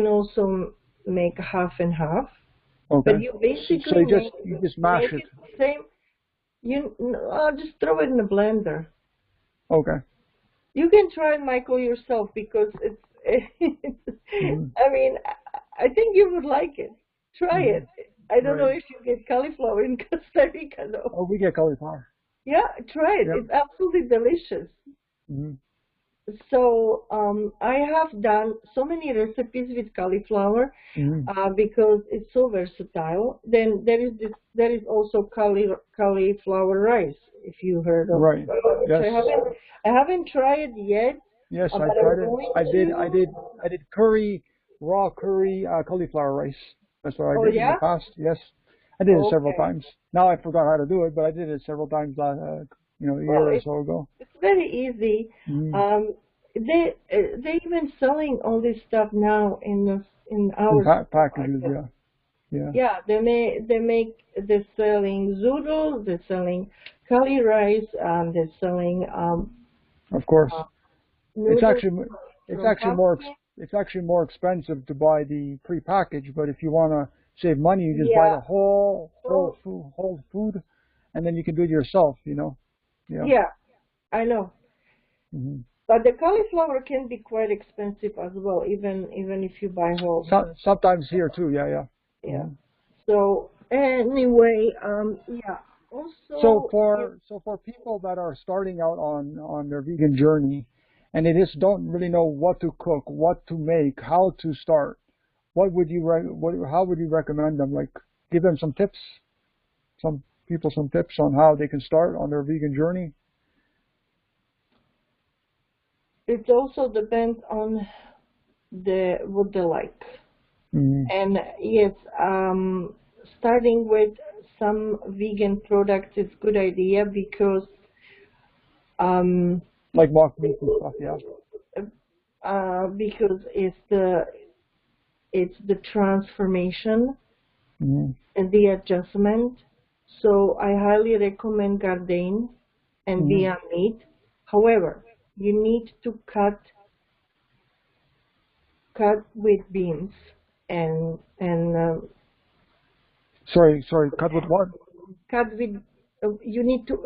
also make half and half. Okay. But you basically So you just mash make it. the same. I'll just throw it in the blender. Okay. You can try it, Michael, yourself because I mean, I think you would like it. Try it. I don't know if you get cauliflower in Costa Rica, though. Oh, we get cauliflower. Yeah, try it. Yep. It's absolutely delicious. So I have done so many recipes with cauliflower because it's so versatile. Then there is also cauliflower rice, if you heard of. Right. Yes. I haven't tried it yet. Yes, I tried it. I did raw curry cauliflower rice. That's what I did in the past. Yes, I did it several times. Now I forgot how to do it, but I did it several times a year or so ago. It's very easy. They even selling all this stuff now in our packages. Yeah. Yeah, they're selling zoodles, they're selling curly rice, they're selling of course. It's actually more expensive to buy the pre-packaged, but if you want to save money, you just buy the whole food, and then you can do it yourself. Yeah, I know. But the cauliflower can be quite expensive as well, even if you buy whole. Sometimes here too. Yeah. So anyway, Also. So for people that are starting out on their vegan journey, and they just don't really know what to cook, what to make, how to start, how would you recommend them? Like, give them some tips, some tips on how they can start on their vegan journey. It also depends on what they like. And yes, starting with some vegan products is a good idea because like mock meat and stuff, because it's the transformation and the adjustment. So I highly recommend Gardein and Beyond Meat. However, you need to cut with beans and sorry, cut with what? Cut with you need to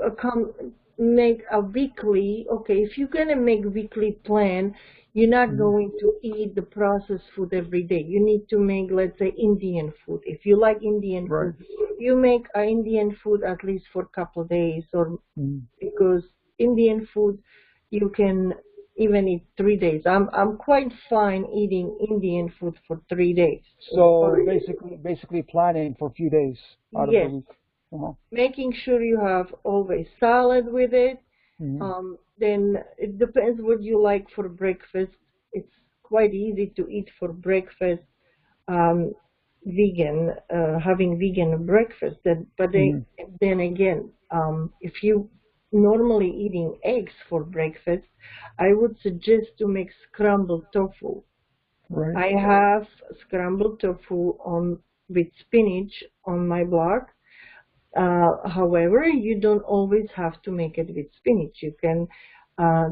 make a weekly. Okay, if you're gonna make weekly plan, you're not going to eat the processed food every day. You need to make, let's say, Indian food. If you like Indian food, you make Indian food at least for a couple of days, or because Indian food you can even eat 3 days. I'm quite fine eating Indian food for 3 days. So basically planning for a few days out of the week. Making sure you have always salad with it. Then it depends what you like for breakfast. It's quite easy to eat for breakfast vegan, having vegan breakfast. But then again, if you normally eating eggs for breakfast, I would suggest to make scrambled tofu. Right. I have scrambled tofu on with spinach on my blog. However, you don't always have to make it with spinach. You can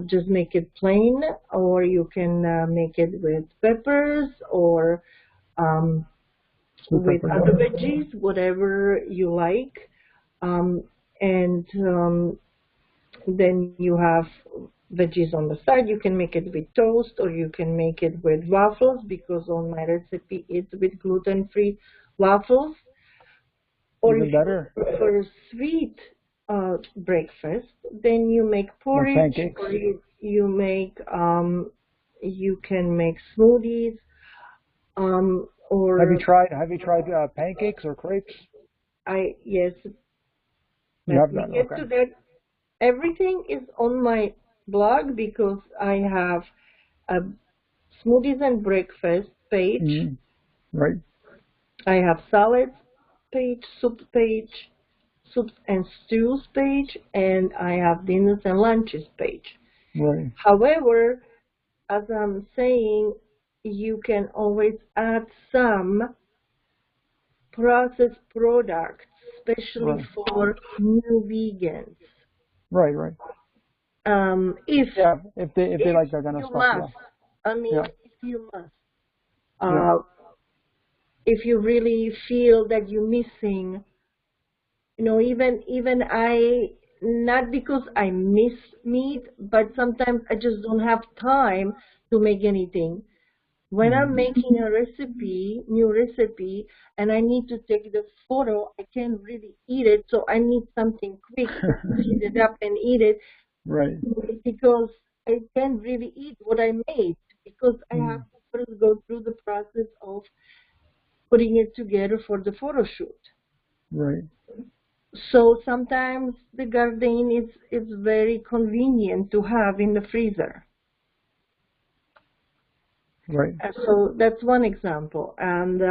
just make it plain, or you can make it with peppers or um, Sweet with pepper, other yeah. veggies, whatever you like. Um, and then you have veggies on the side. You can make it with toast, or you can make it with waffles, because on my recipe it's with gluten-free waffles. Or Even if you better. prefer sweet breakfast, then you make Like porridge, pancakes. or you make you can make smoothies, Have you or tried pancakes or crepes? yes, You let have me that, get okay. to that. Everything is on my blog, because I have a smoothies and breakfast page. Mm, right, I have salads page, soups and stews page, and I have dinners and lunches page. right, However, as I'm saying, you can always add some processed products, especially right, for new vegans. right. If Yeah, if they if like that kind of you stuff, yeah, must, I mean, yeah, if you must, yeah. uh, if you really feel that you're missing, even I, not because I miss meat, but sometimes I just don't have time to make anything. When I'm Mm, making a recipe, new recipe, and I need to take the photo, I can't really eat it, so I need something quick to heat it up and eat it, right. because I can't really eat what I made, because I have Mm, to first go through the process of putting it together for the photo shoot. right, So sometimes the garden is very convenient to have in the freezer. right. So that's one example, and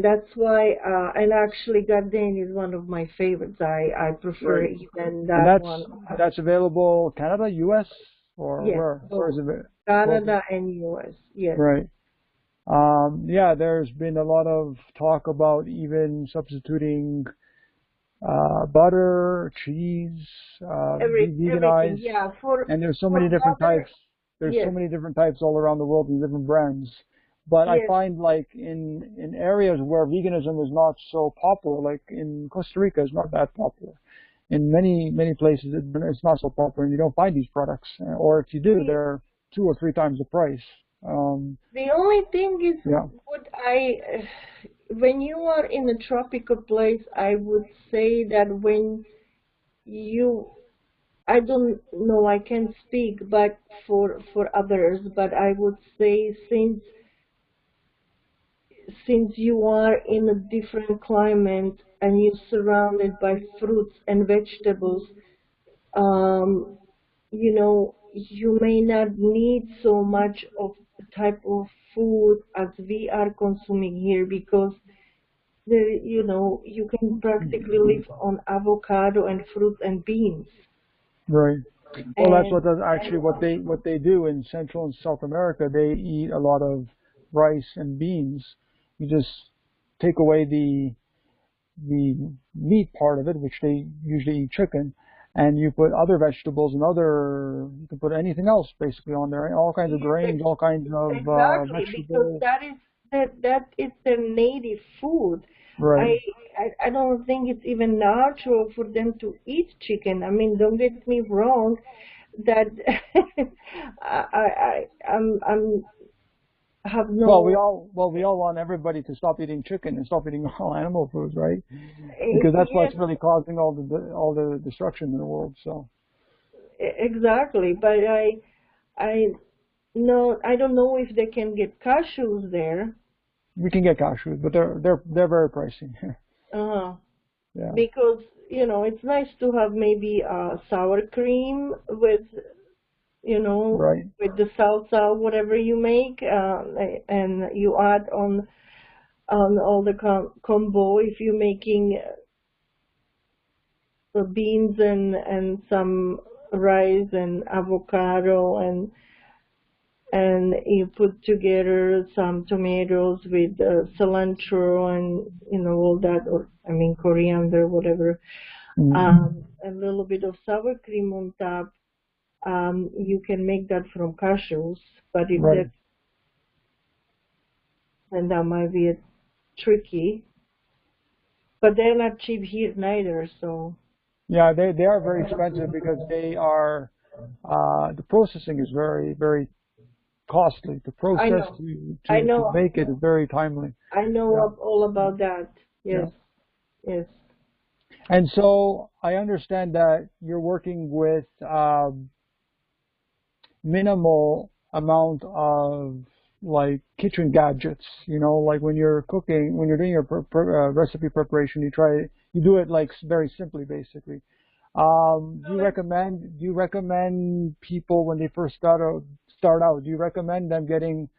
that's why, and actually garden is one of my favorites. I prefer Right. even And that that's one. that's available Canada, US, or Yes, where? Where is both it? Both. Canada and US. Yes, Right. Yeah, there's been a lot of talk about even substituting butter, cheese, everything. veganized, Yeah, for and there's so for many different butter. types. There's so Yes, many different types all around the world and different brands. But I yes, find like in areas where veganism is not so popular, like in Costa Rica, it's not that popular. In many places, it's not so popular, and you don't find these products. Or if you do, the they're 2 or 3 times the price. the only thing is, Yeah, what when you are in a tropical place, I would say that when you, I don't know, I can't speak, but for others, but I would say, since you are in a different climate and you're surrounded by fruits and vegetables, um, you may not need so much of the type of food as we are consuming here, because you can practically live on avocado and fruit and beans. right. Well, that's And actually what they do in Central and South America. They eat a lot of rice and beans. You just take away the meat part of it, which they usually eat chicken, and you put other vegetables and you can put anything else basically on there, all kinds of yes, grains, all kinds of exactly, because vegetables. that is their native food. Right. I, I don't think it's even natural for them to eat chicken. I mean, don't get me wrong, that I'm have no, We all want everybody to stop eating chicken and stop eating all animal foods, right? Because that's yes, what's really causing all the destruction in the world. So exactly. But I no, I don't know if they can get cashews there. we can get cashews, but they're very pricey. Uh, Yeah. because it's nice to have maybe sour cream with, you know Right. with the salsa, whatever you make, and you add on all the combo if you're making beans and some rice and avocado and you put together some tomatoes with cilantro and all that, or I mean coriander, whatever. A little bit of sour cream on top. You can make that from cashews, but if Right. that then that might be tricky. But they're not cheap here neither, so. Yeah, they are very expensive because they are the processing is very costly. The I process know. I to know. make it is very timely. I know Yeah, all about that. yeah. Yes. Yes. And so I understand that you're working with minimal amount of like kitchen gadgets. Like when you're cooking, when you're doing your recipe preparation, you do it like very simply, basically. Do you recommend people when they first start out? Do you recommend them getting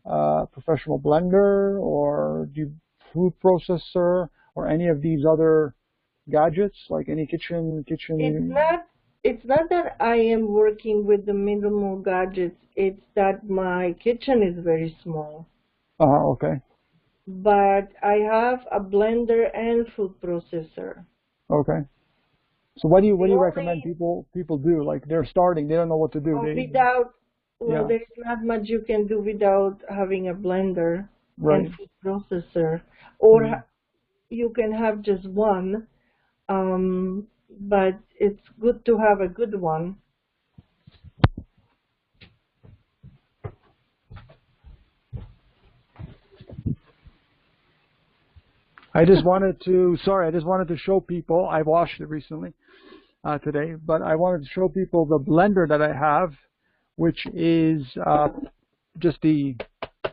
a professional blender or food processor or any of these other gadgets, like any It's kitchen? not it's not that I am working with the minimal gadgets. It's that my kitchen is very small. Okay, But I have a blender and food processor. okay. So what do you The recommend only people do? Like they're starting, they don't know what to do. without well, Yeah, there's not much you can do without having a blender and right. food processor, or Mm. you can have just one. But it's good to have a good one. I just wanted to show people. I washed it recently today, but I wanted to show people the blender that I have, which is just the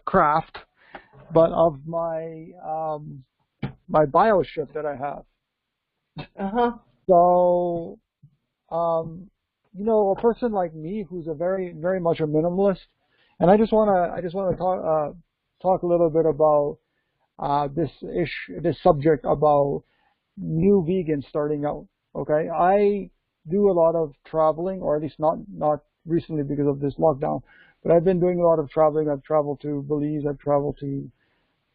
craft, but of my BioShip that I have. Uh-huh. So, um, a person like me who's a very much a minimalist, and I just wanna talk a little bit about this subject about new vegans starting out. Okay, I do a lot of traveling, or at least not recently because of this lockdown, but I've been doing a lot of traveling. I've traveled to Belize, I've traveled to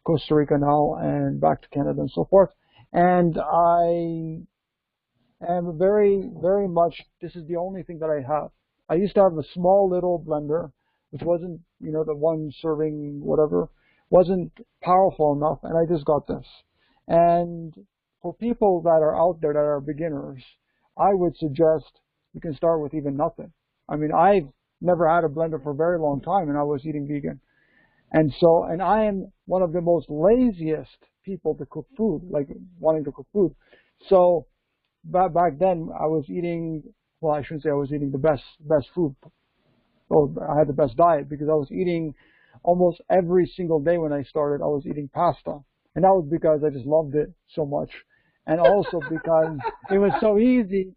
Costa Rica now, and back to Canada and so forth. And I am very much. This is the only thing that I have. I used to have a small little blender, which wasn't, the one serving whatever, wasn't powerful enough, and I just got this. And for people that are out there that are beginners, I would suggest you can start with even nothing. I mean, I've never had a blender for a very long time, and I was eating vegan. And I am one of the most laziest people to cook food, like wanting to cook food. So back then I was eating, well, I shouldn't say I was eating the best food. Oh, I had the best diet because I was eating almost every single day when I started. I was eating pasta, and that was because I just loved it so much, and also because it was so easy.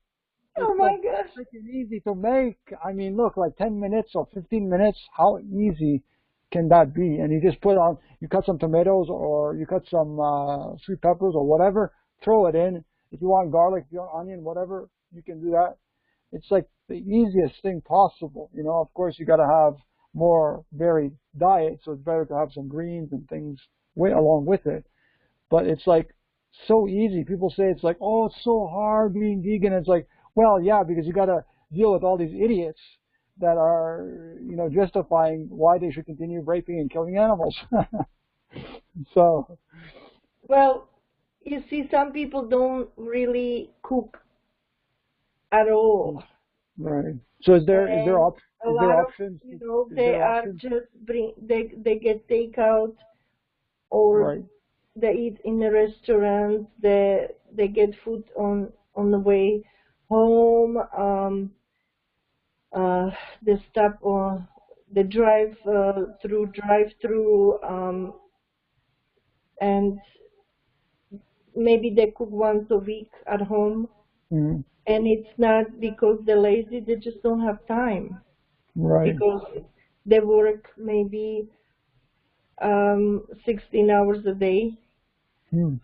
It's Oh so my gosh. freaking easy to make. I mean, look, like 10 minutes or 15 minutes. How easy can that be? And you cut some tomatoes or you cut some sweet peppers or whatever, throw it in. If you want garlic, if you want onion, whatever, you can do that. It's like the easiest thing possible. Of course, you got to have more varied diet, so it's better to have some greens and things along with it. But it's like so easy. People say it's like, oh, it's so hard being vegan. It's like, well, yeah, because you got to deal with all these idiots that are, justifying why they should continue raping and killing animals. So, Well, you see, some people don't really cook at all. right. So And a is there lot of, options? Is they there are options? just they get takeout or Right. they eat in the restaurants. They get food on the way home. Uh, they stop or they drive through, and maybe they cook once a week at home. Mhm. And it's not because they're lazy; they just don't have time Right. because they work maybe 16 hours a day. Hmm.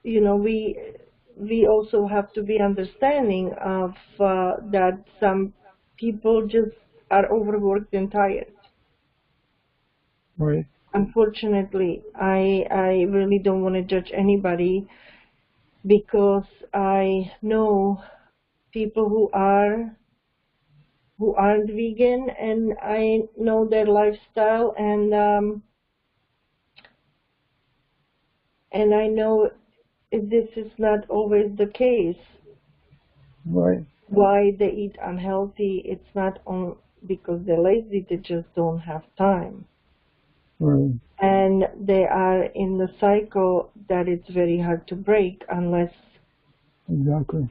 You know, we we also have to be understanding of that some people just are overworked and tired. Right. Unfortunately, I really don't want to judge anybody because I know people who aren't vegan, and I know their lifestyle, and I know this is not always the case. Right. Why they eat unhealthy? It's not on because they're lazy; they just don't have time, Right. and they are in the cycle that it's very hard to break unless Exactly.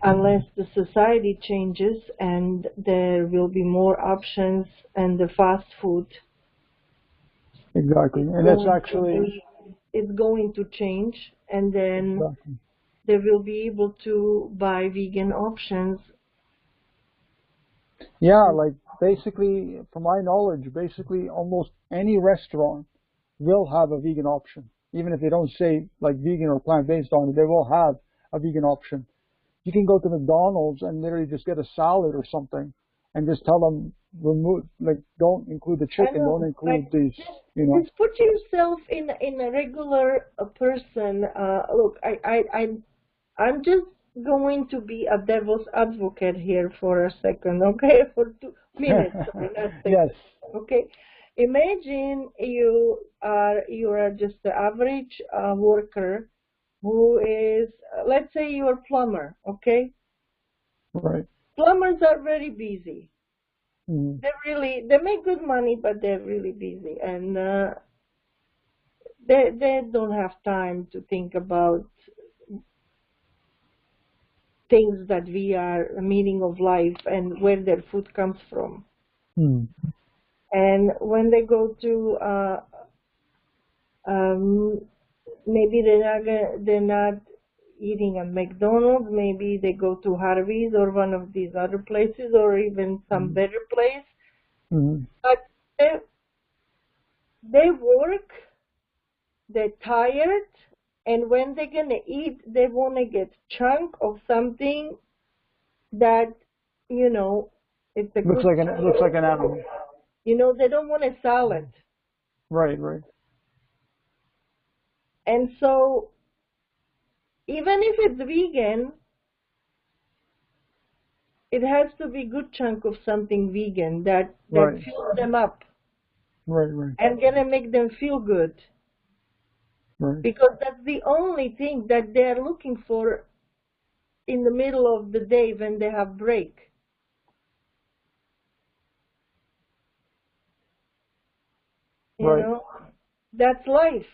the society changes and there will be more options and the fast food Exactly. And that's actually it's going to change, and then exactly. they will be able to buy vegan options. Yeah, like basically, from my knowledge, basically almost any restaurant will have a vegan option. Even if they don't say like vegan or plant-based on it, they will have a vegan option. You can go to McDonald's and literally just get a salad or something and just tell them remove, like, don't include the I chicken, don't know, include but these, you know. just put yourself in a regular person. Look, I'm just going to be a devil's advocate here for a second, okay? For 2 minutes, sorry, not Yes. seconds, okay? Imagine you are just the average worker who is, let's say you're a plumber, okay? Right. Plumbers are very busy. Mm-hmm. They make good money, but they're really busy, and they don't have time to think about things that we are a meaning of life and where their food comes from. Mm-hmm. And when they go to um, maybe they're not eating at McDonald's. Maybe they go to Harvey's or one of these other places, or even some better place. Mm-hmm. But they they work, they're tired, and when they're gonna eat, they wanna get chunk of something that you know it's a Looks good. like an animal. They don't want a salad. Right. Right. And so even if it's vegan, it has to be good chunk of something vegan that Right. fills them up Right. Right. and gonna make them feel good. Right. Because that's the only thing that they're looking for in the middle of the day when they have break. You Right. know, that's life.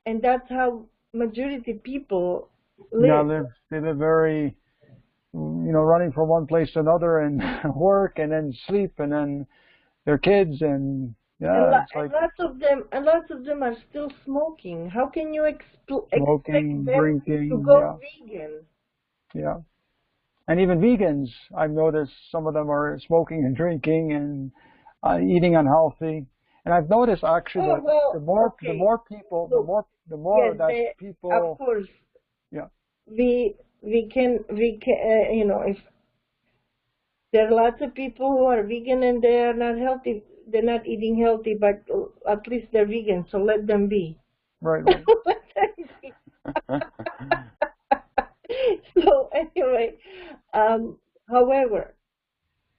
And that's how majority people Yeah, live. they live very, running from one place to another and work and then sleep and then their kids and And, yeah, it's like and lots of them are still smoking. How can you expect smoking, them to drinking, go yeah, vegan? yeah. And even vegans, I've noticed some of them are smoking and drinking and eating unhealthy. And I've noticed actually Oh that the well, more the okay. more people, Look, the more yes, that of people, course, yeah, we can if there are lots of people who are vegan and they are not healthy, they're not eating healthy, but at least they're vegan, so let them be. right, right. Let them be. So anyway, however,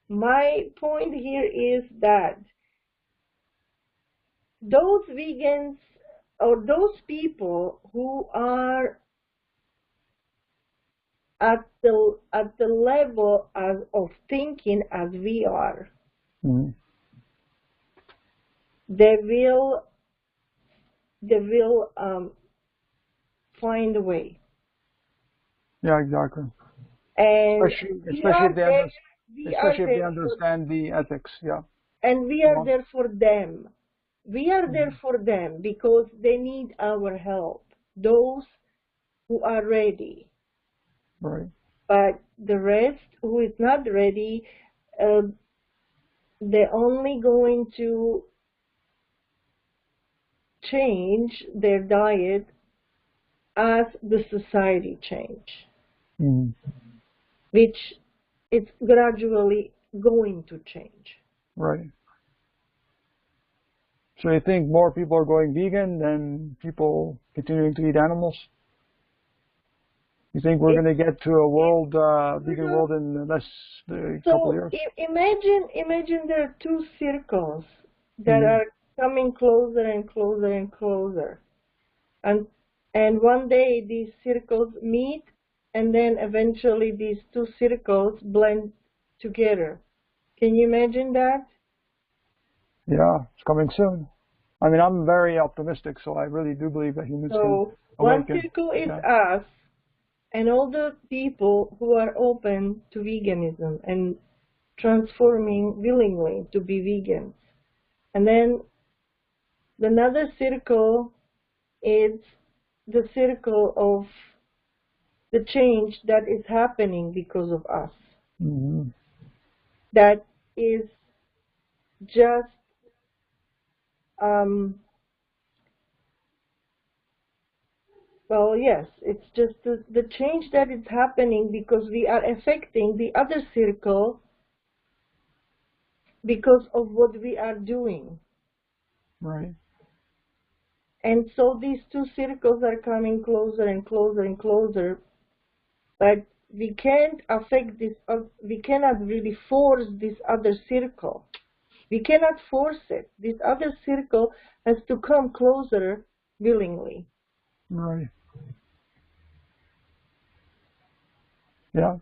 my point here is that those vegans or those people who are at the level of thinking as we are, Mhm. they will find a way. Yeah, exactly. And Especially, we especially are if they there. under, We are especially if they there for, understand the ethics. Yeah. and we Go are on. there for them. We are there Mhm. for them because they need our help. Those who are ready. Right. But the rest who is not ready, uh, they're only going to change their diet as the society change. Mm. which it's gradually going to change. Right. So you think more people are going vegan than people continuing to eat animals? You think we're It, going to get to a world, vegan Mhm. world in the next couple of So years? imagine there are two circles that Mm-hmm. are coming closer and closer and closer, and one day these circles meet, and then eventually these two circles blend together. Can you imagine that? Yeah, it's coming soon. I mean, I'm very optimistic, so I really do believe that humans can So one awaken. circle is Yeah. us and all the people who are open to veganism and transforming willingly to be vegans. And then another circle is the circle of the change that is happening because of us. Mm-hmm. That is just um, well, yes, it's just the change that is happening because we are affecting the other circle because of what we are doing. Right. And so these two circles are coming closer and closer and closer, but we can't affect this, we cannot really force this other circle. We cannot force it. This other circle has to come closer willingly. Right. Yeah.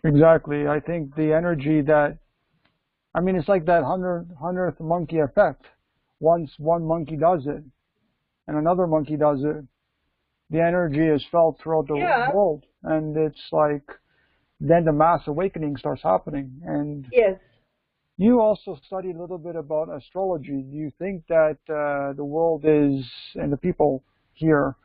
Exactly. I think the energy that, I mean, it's like that hundredth monkey effect. Once one monkey does it and another monkey does it, the energy is felt throughout the Yeah, world, and it's like then the mass awakening starts happening. And yes. you also study a little bit about astrology. Do you think that the world is, and the people here,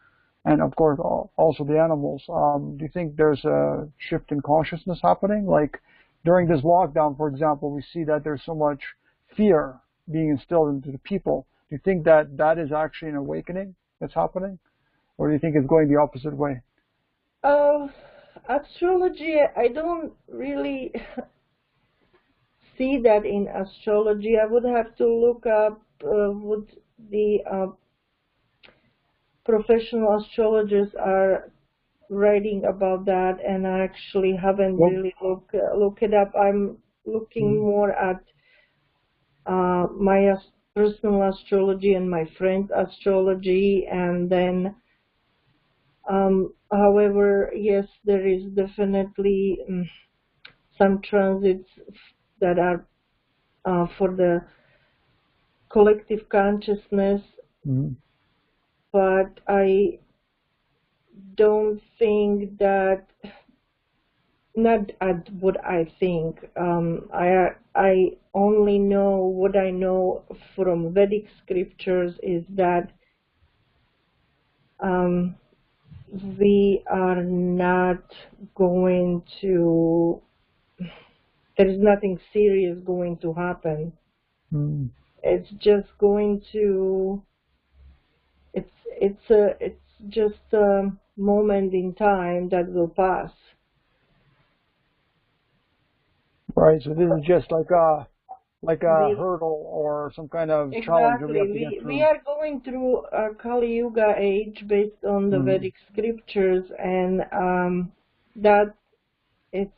and of course also the animals, do you think there's a shift in consciousness happening? Like during this lockdown, for example, we see that there's so much fear being instilled into the people. Do you think that that is actually an awakening that's happening? Or do you think it's going the opposite way? Uh, Astrology, I don't really see that in astrology. I would have to look up what the professional astrologers are writing about that, and I actually haven't Well, really look it up. I'm looking more at my personal astrology and my friend's astrology, and then however, yes, there is definitely some transits that are for the collective consciousness, mhm. but I don't think that, not at what I think. I only know what I know from Vedic scriptures is that um, we are not going to. There is nothing serious going to happen. Mm. It's just going to. It's just a moment in time that will pass. Right. So this is just like a The hurdle or some kind of challenge that we Exactly. have to get We through. are going through a Kali Yuga age based on the Mm. Vedic scriptures, and that it's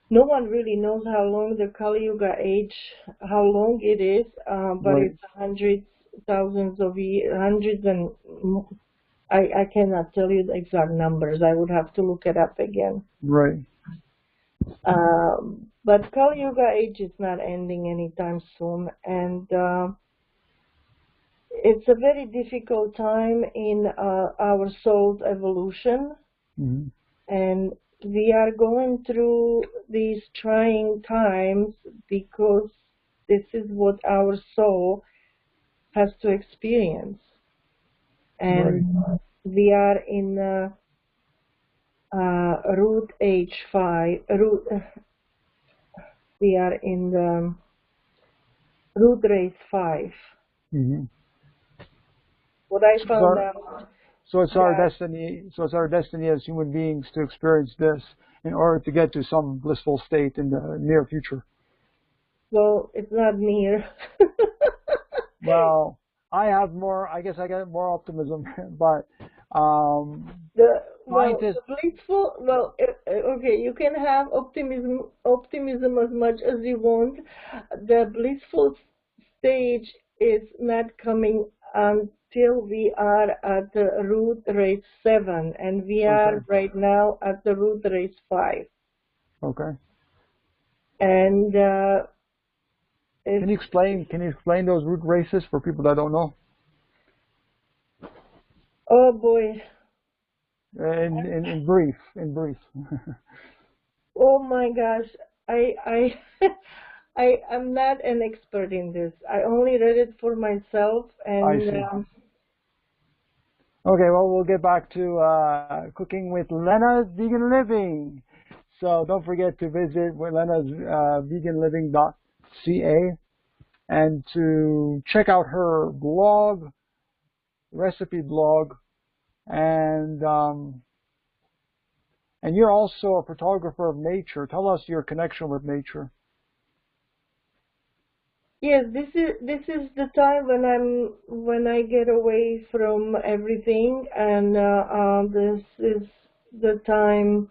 no one really knows how long the Kali Yuga age, how long it is, but Right. it's hundreds, thousands of years, hundreds and I cannot tell you the exact numbers. I would have to look it up again. Right. But Kali Yuga age is not ending anytime soon, and it's a very difficult time in our soul's evolution, Mm. and we are going through these trying times because this is what our soul has to experience. Right. And we are in root age 5, we are in the root race 5. Mm-hmm. What I So, found out. So it's our Yeah. destiny. So it's our destiny as human beings to experience this in order to get to some blissful state in the near future. Well, it's not near. Well, I have more. I guess I got more optimism, but The scientists. blissful, okay, you can have optimism as much as you want. The blissful stage is not coming until we are at the root race 7, and we Okay. are right now at the root race 5. Okay. And Can it's, you explain? Can you explain those root races for people that don't know? oh boy, In brief. In brief. oh my gosh, I I am not an expert in this. I only read it for myself, I and see. Okay. Well, we'll get back to cooking with Lena's Vegan Living. So don't forget to visit Lena's veganliving.ca and to check out her blog, recipe blog, and you're also a photographer of nature. Tell us your connection with nature. yes, this is the time when I get away from everything, and this is the time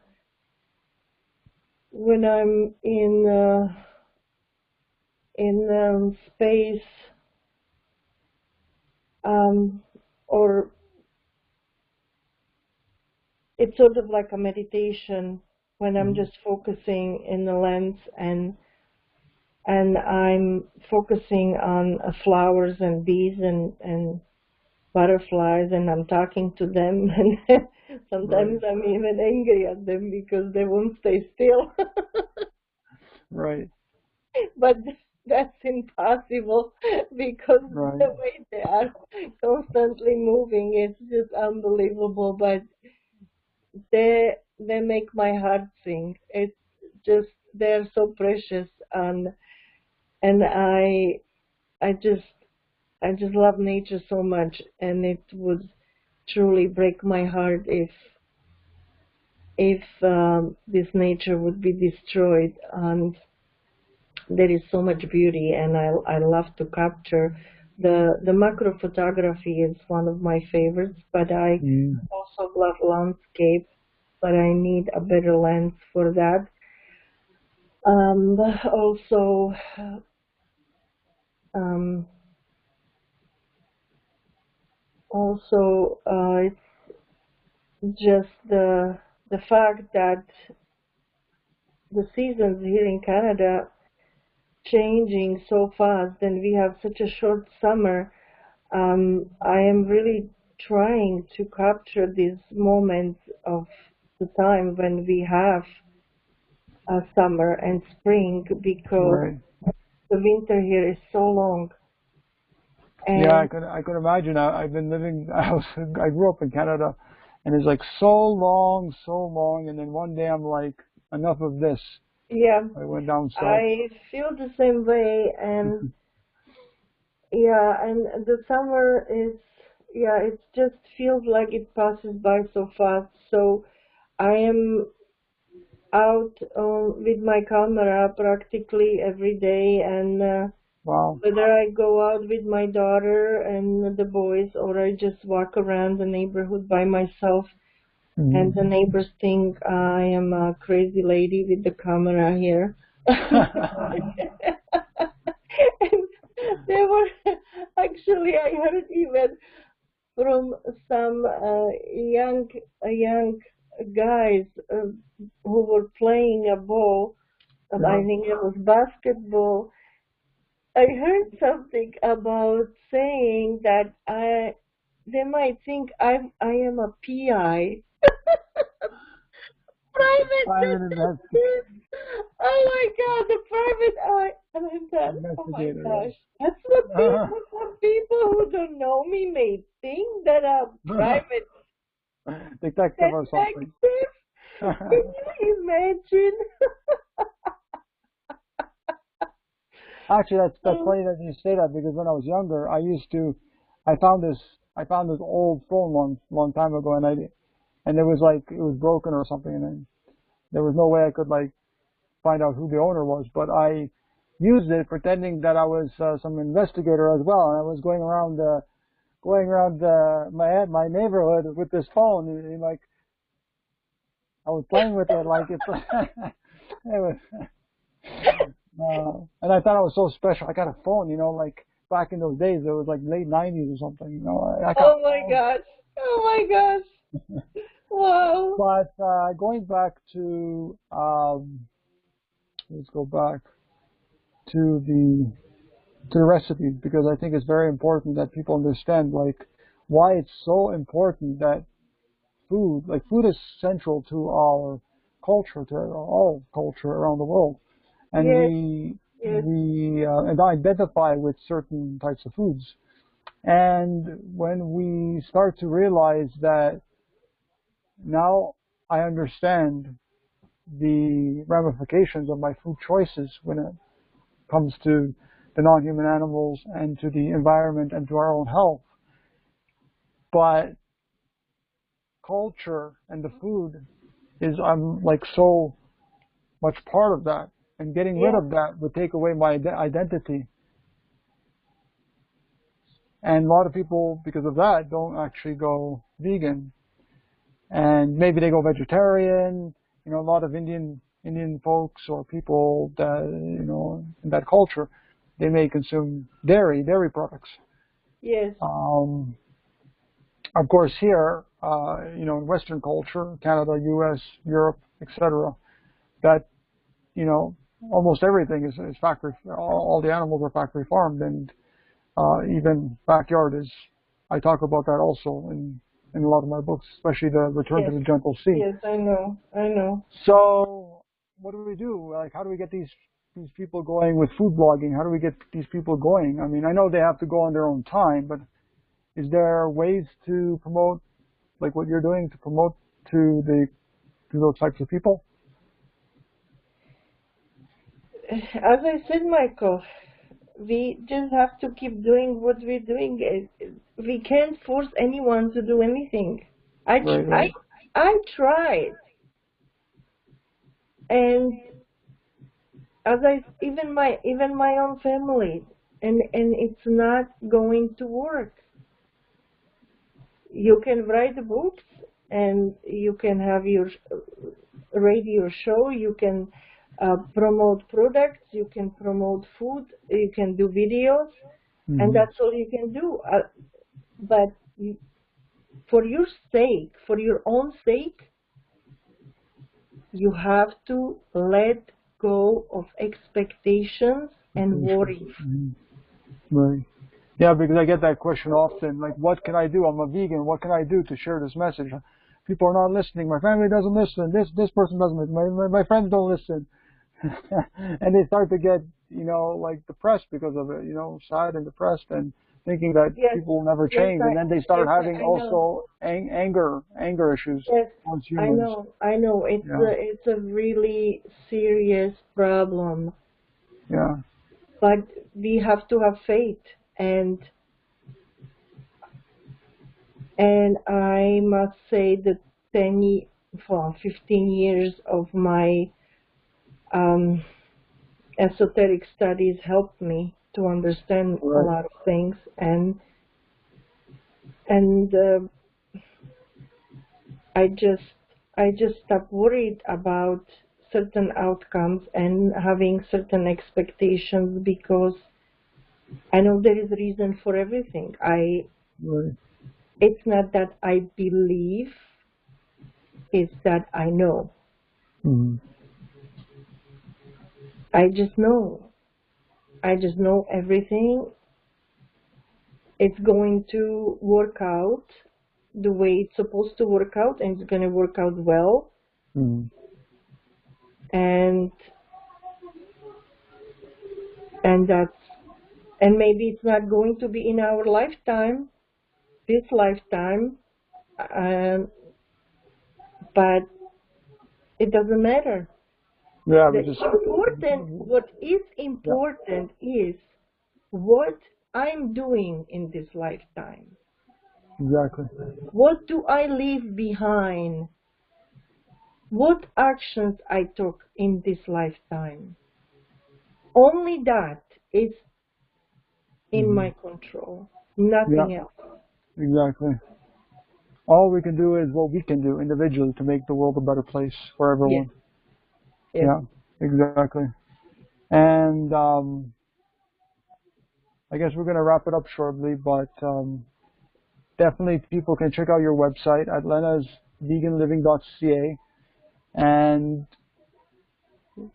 when I'm in space, or it's sort of like a meditation when I'm Mhm. just focusing in the lens, and I'm focusing on flowers and bees and butterflies, and I'm talking to them, and Right. sometimes I'm even angry at them because they won't stay still. Right. But that's impossible because Right. the way they are constantly moving, it's just unbelievable. But they make my heart sing. It's just they're so precious, and I just I just love nature so much, and it would truly break my heart if this nature would be destroyed. And there is so much beauty, and I love to capture. The macro photography is one of my favorites, but I Mm. also love landscape, but I need a better lens for that. Also, um, it's just the fact that the seasons here in Canada changing so fast, and we have such a short summer. I am really trying to capture these moments of the time when we have summer and spring, because Right. the winter here is so long. Yeah, And I could imagine. I've been living. I grew up in Canada, and it's like so long, and then one day I'm like, enough of this. yeah, I went down south. I feel the same way. And yeah, and the summer is, yeah, it just feels like it passes by so fast. So I am out with my camera practically every day, and Wow. whether I go out with my daughter and the boys, or I just walk around the neighborhood by myself, and the Hmm. neighbors think I am a crazy lady with the camera here. And they were actually, I heard even from some young guys who were playing a ball. I Yeah. think it was basketball. I heard something about saying that they might think I am a PI, private Private detective. Oh my God, the private eye. And I thought, oh my investigator. gosh, that's what Yeah. people who don't know me may think, that I'm private Detective or something. detective. Can you imagine? Actually, that's Oh, funny that you say that because when I was younger, I found this. I found this old phone once, long time ago, and it was like, it was broken or something, and then there was no way I could like find out who the owner was, but I used it pretending that I was some investigator as well, and I was going around my neighborhood with this phone, and like I was playing with it like it's it was, and I thought I was so special. I got a phone, you know, like back in those days, it was like late '90s or something, you know. I got Oh my gosh. Oh my gosh. Wow. But going back to let's go back to the recipes, because I think it's very important that people understand like why it's so important that food is central to our culture, to all culture around the world, and Yes. Yes. we and identify with certain types of foods. And when we start to realize that now I understand the ramifications of my food choices when it comes to the non-human animals and to the environment and to our own health. But culture and the food is I'm like so much part of that, and getting rid Yes. of that would take away my identity. And a lot of people, because of that, don't actually go vegan, and maybe they go vegetarian. You know, a lot of Indian folks or people that you know in that culture, they may consume dairy products. Yes. Of course, here, you know, in Western culture, Canada, U.S., Europe, etc., that you know almost everything is factory. All the animals are factory farmed, and even backyard is. I talk about that also in a lot of my books, especially the Return to Yes. the Gentle Sea. Yes. I know. I know. So, what do we do? Like, how do we get these people going with food blogging? How do we get these people going? I mean, I know they have to go on their own time, but is there ways to promote, like what you're doing, to promote to those types of people? As I said, Michael, we just have to keep doing what we're doing. We can't force anyone to do anything. I Right, tr- I right. I tried, and even my own family, and it's not going to work. You can write books, and you can have your radio show. You can promote products. You can promote food. You can do videos, and Mm-hmm. that's all you can do. But for your sake, for your own sake, you have to let go of expectations and worries. Mm-hmm. Right. Yeah, because I get that question often, like, what can I do? I'm a vegan. What can I do to share this message? People are not listening. My family doesn't listen. This person doesn't listen. My friends don't listen. And they start to get, you know, like depressed because of it, you know, sad and depressed and thinking that Yes, people will never yes, change. And then they start having I know. also anger issues Yes, towards humans. I know. Yeah, It's a really serious problem, yeah, but we have to have faith, and I must say that 15 years of my um, esoteric studies helped me to understand a right, lot of things, and I just I just stopped worried about certain outcomes and having certain expectations, because I know there is a reason for everything. right. It's not that I believe, it's that I know. Mm-hmm. I just know. I just know everything. It's going to work out the way it's supposed to work out, and it's going to work out well. Mm-hmm. And and that's and maybe it's not going to be in our lifetime, this lifetime, um, but it doesn't matter. Yeah, The we just, what is yeah, important is what I'm doing in this lifetime. Exactly. What do I leave behind? What actions I took in this lifetime? Only that is in Hmm. my control, Yeah, nothing else. exactly. All we can do is what we can do individually to make the world a better place for Yes, everyone. yes. Yeah, exactly. And I guess we're going to wrap it up shortly, but definitely people can check out your website at lenasveganliving.ca, and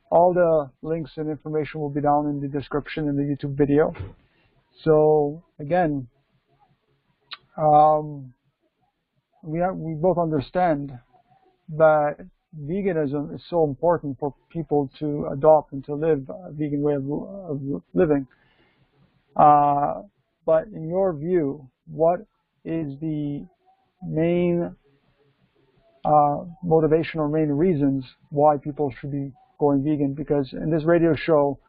all the links and information will be down in the description in the YouTube video. So again, um, we both understand that veganism is so important for people to adopt and to live a vegan way of living. Uh, but in your view, what is the main motivation or main reasons why people should be going vegan? Because in this radio show,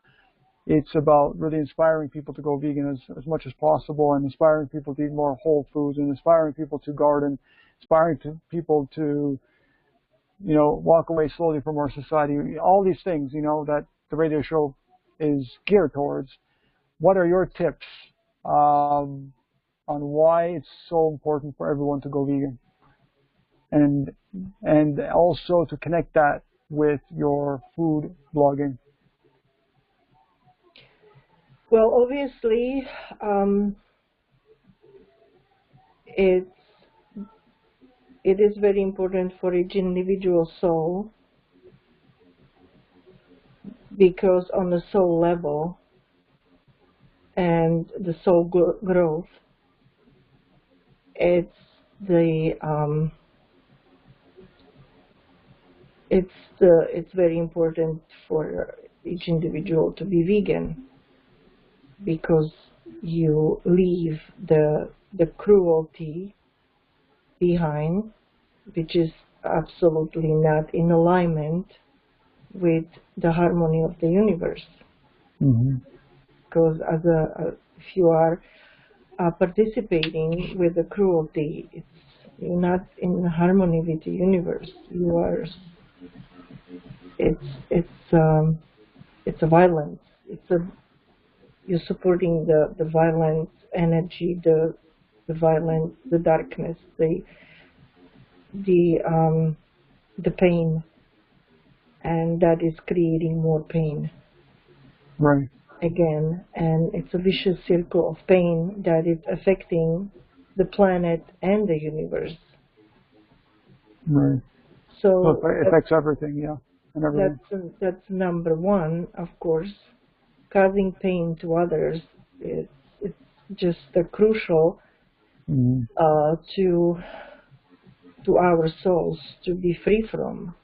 it's about really inspiring people to go vegan as much as possible, and inspiring people to eat more whole foods, and inspiring people to garden, inspiring people to, walk away slowly from our society. All these things, that the radio show is geared towards. What are your tips on why it's so important for everyone to go vegan, and also to connect that with your food blogging? Well, obviously, it's it is very important for each individual soul, because on the soul level and the soul growth, it's the it's very important for each individual to be vegan, because you leave the cruelty behind, which is absolutely not in alignment with the harmony of the universe. Mm-hmm. Because if you are participating with the cruelty, you're not in harmony with the universe. It's it's um, it's a violence. You're supporting the violent energy, the violence, the darkness, the um, the pain, and that is creating more pain Right. again. And it's a vicious circle of pain that is affecting the planet and the universe. Right. So So it affects everything, yeah, and everyone. that's number one, of course. Causing pain to others, it's just crucial Mm-hmm. To our souls to be free from.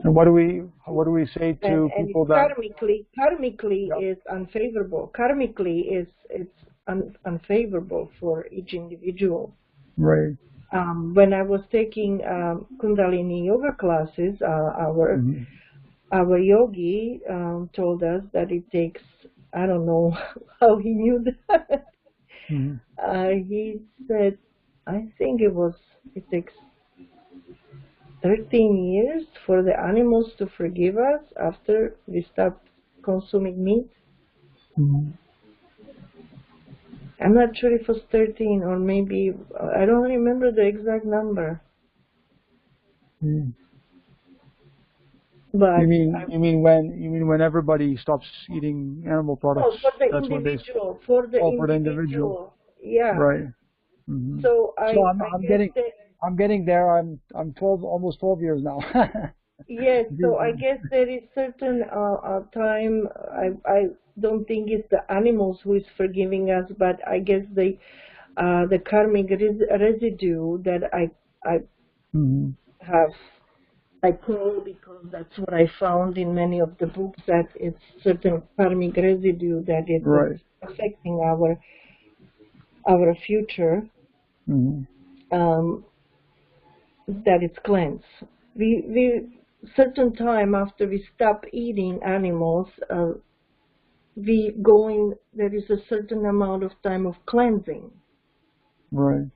And what do we say to And people that? karmically Yep. is unfavorable. Karmically is it's unfavorable for each individual. Right. When I was taking Kundalini yoga classes, Mm-hmm. our yogi told us that it takes, I don't know how he knew that. Mm-hmm. He said, I think it takes 13 years for the animals to forgive us after we stop consuming meat. Mm-hmm. I'm not sure if it was 13 or maybe, I don't remember the exact number. Mm-hmm. But You mean when everybody stops eating animal products, no, for the that's when they. individual, Oh, for the individual. yeah. Right. Mm-hmm. So So I'm I I'm guess getting that, I'm getting there. I'm 12, almost 12 years now. yes, so I Vegan. guess there is certain time, I don't think it's the animals who is forgiving us, but I guess the karmic residue that I Mm-hmm. have, I call, because that's what I found in many of the books, that it's certain karmic residue that is Right. affecting our future, Mm-hmm. um, that it's cleansed. We certain time after we stop eating animals, there is a certain amount of time of cleansing. Right.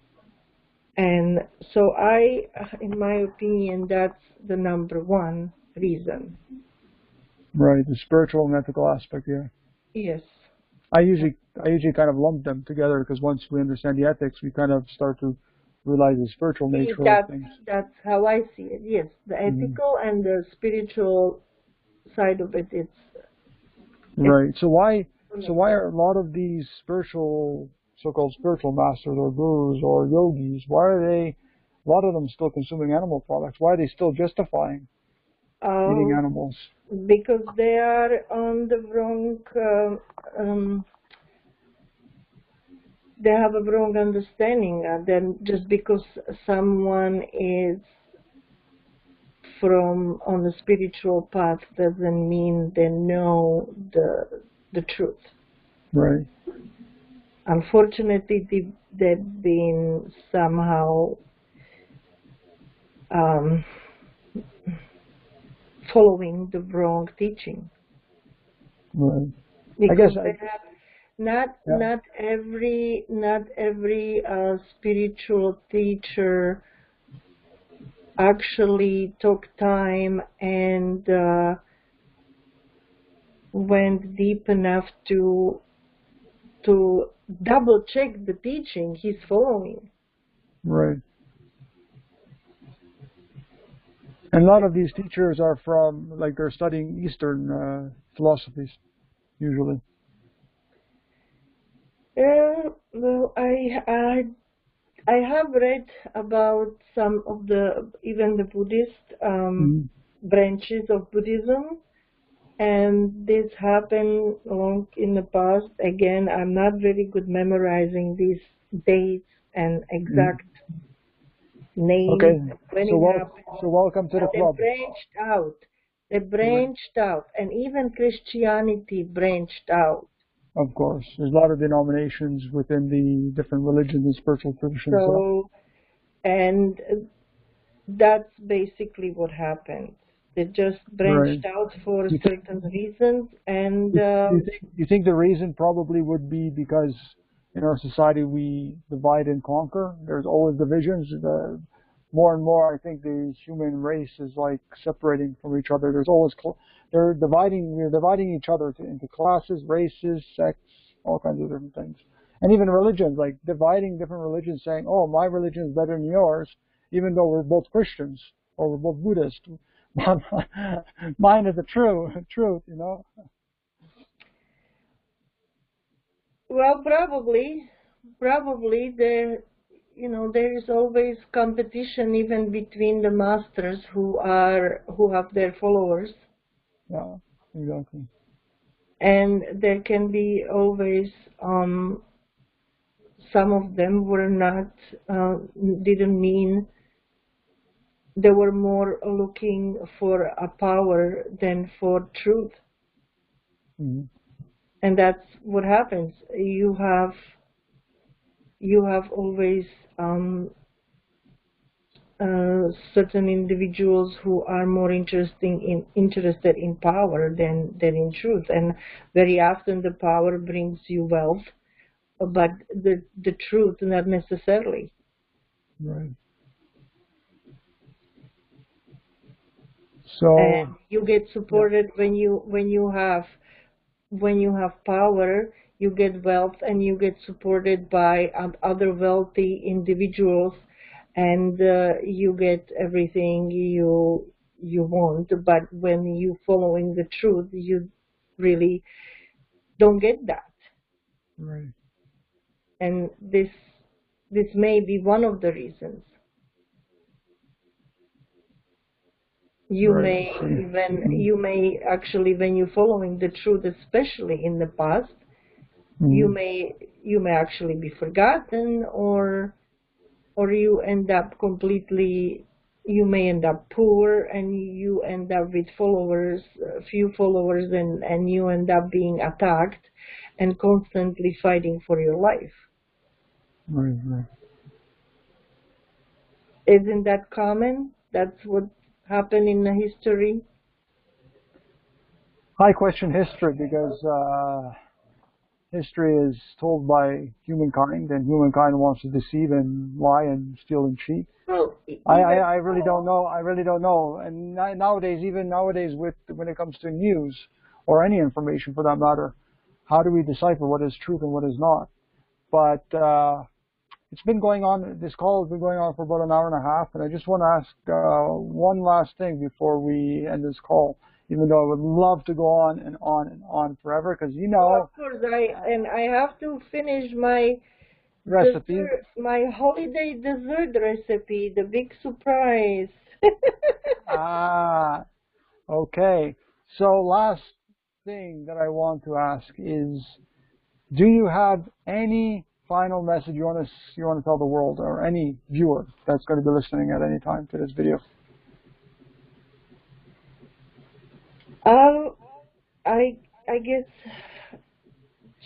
And so in my opinion, that's the number one reason. Right, the spiritual and ethical aspect, yeah. Yes. I usually kind of lump them together because once we understand the ethics, we kind of start to realize the spiritual nature of things. That's how I see it. Yes, the ethical and the spiritual side of it. It's right. So why are a lot of these so-called spiritual masters or gurus or yogis? Why are a lot of them still consuming animal products? Why are they still justifying eating animals? Because they are on the wrong. They have a wrong understanding. Then just because someone is on the spiritual path doesn't mean they know the truth. Right. Unfortunately, they've been somehow following the wrong teaching. Right. Because not every spiritual teacher actually took time and went deep enough to double check the teaching he's following. Right. And a lot of these teachers are from, like, they're studying Eastern philosophies, usually. Well, I have read about some of even the Buddhist branches of Buddhism, and this happened long in the past. Again, I'm not very good memorizing these dates and exact names. Okay, when so welcome to the club. They branched out, and even Christianity branched out. Of course, there's a lot of denominations within the different religions and spiritual traditions. So, and that's basically what happened. They just branched out for certain reasons, and you think the reason probably would be because in our society we divide and conquer? There's always divisions. More and more, I think the human race is like separating from each other. There's always we're dividing each other into classes, races, sects, all kinds of different things, and even religions, like dividing different religions, saying, "Oh, my religion is better than yours," even though we're both Christians or we're both Buddhist. Mine is the truth, you know. Well, probably there, there is always competition even between the masters who have their followers. Yeah, exactly. And there can be always some of them were not didn't mean. They were more looking for a power than for truth. Mm-hmm. And that's what happens. You have always certain individuals who are more interested in power than in truth, and very often the power brings you wealth, but the truth not necessarily. Right. So and you get supported when you have power, you get wealth, and you get supported by other wealthy individuals, and you get everything you want. But when you following the truth, you really don't get that. Right. And this may be one of the reasons. You may actually, when you're following the truth, especially in the past, you may actually be forgotten, or you end up you may end up poor, and you end up with few followers, and you end up being attacked and constantly fighting for your life. Right. Isn't that common? That's what happened in the history. I question history because history is told by humankind, and humankind wants to deceive and lie and steal and cheat. Well, I really don't know. I really don't know. And nowadays, even nowadays, when it comes to news or any information for that matter, how do we decipher what is truth and what is not? But it's been going on. This call has been going on for about an hour and a half, and I just want to ask one last thing before we end this call. Even though I would love to go on and on and on forever, because you know. of course, I have to finish my Recipe. dessert, my holiday dessert recipe, the big surprise. Ah, okay. So last thing that I want to ask is, do you have any final message you want to tell the world or any viewer that's going to be listening at any time to this video? I guess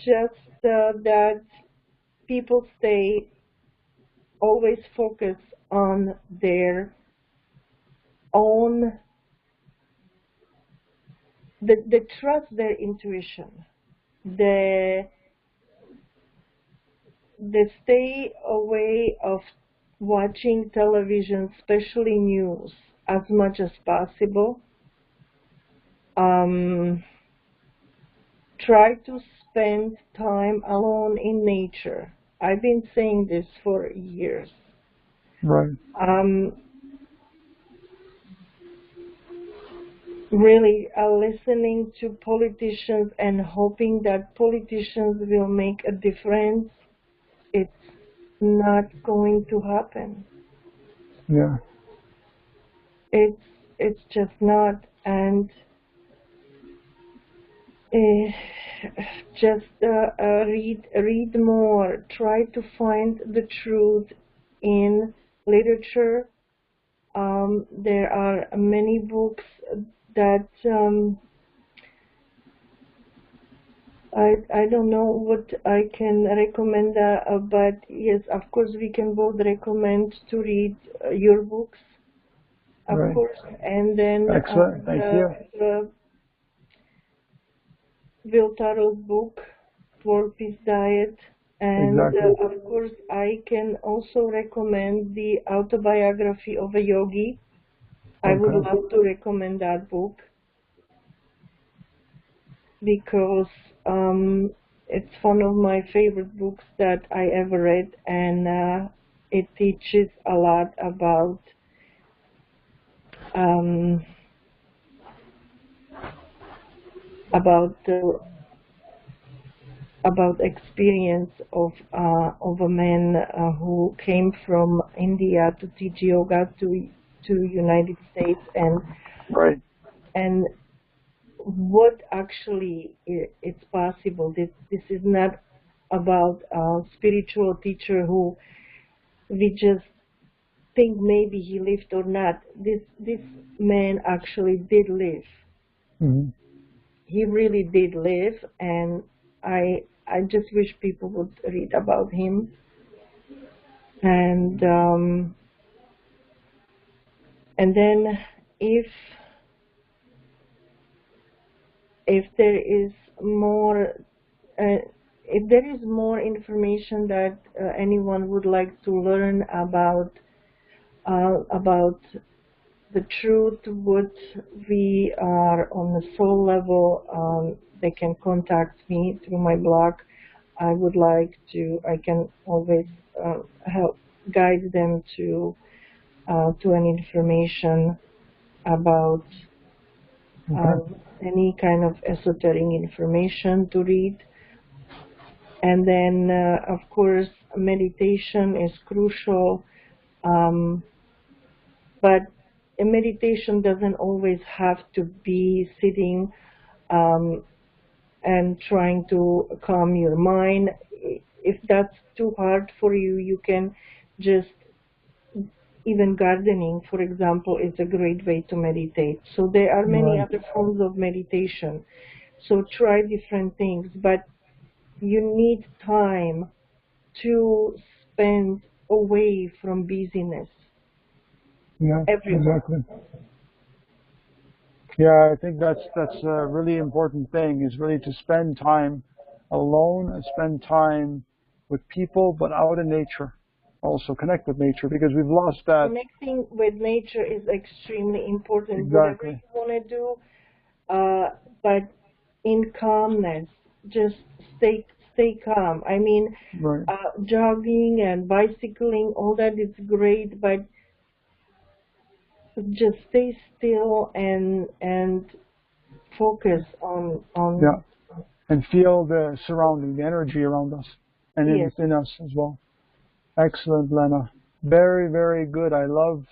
just that people stay always focus on their own, they trust their intuition, they stay away of watching television, especially news, as much as possible. Try to spend time alone in nature. I've been saying this for years. Right. Really listening to politicians and hoping that politicians will make a difference, it's not going to happen. Yeah. It's just not. And just read more. Try to find the truth in literature. There are many books that I don't know what I can recommend, but yes, of course, we can both recommend to read your books, of Right. course, and then Excellent. Thank you. Will Taro's book, 4-Piece Diet, and Exactly. of course, I can also recommend the autobiography of a yogi. I would Okay. love to recommend that book because it's one of my favorite books that I ever read, and it teaches a lot about experience of a man who came from India to teach yoga to United States, and Right. and what actually it's possible. This is not about a spiritual teacher who we just think maybe he lived or not. This man actually did live. Mm-hmm. He really did live, and I just wish people would read about him. And then if there is more if there is more information that anyone would like to learn about the truth, what we are on the soul level, they can contact me through my blog. I can always help guide them to any information about any kind of esoteric information to read. And then, of course, meditation is crucial, but a meditation doesn't always have to be sitting and trying to calm your mind. If that's too hard for you, you can just, even gardening, for example, is a great way to meditate. So there are many other forms of meditation. So try different things, but you need time to spend away from busyness. Yeah, Everywhere. exactly. Yeah, I think that's a really important thing, is really to spend time alone and spend time with people, but out in nature. Also connect with nature, because we've lost that. Connecting with nature is extremely important. Whatever Exactly. you want to do, but in calmness, just stay calm. I mean, Right. jogging and bicycling, all that is great, but just stay still and focus on Yeah. And feel the surrounding, the energy around us and yes. within us as well. Excellent, Lena. Very, very good. I love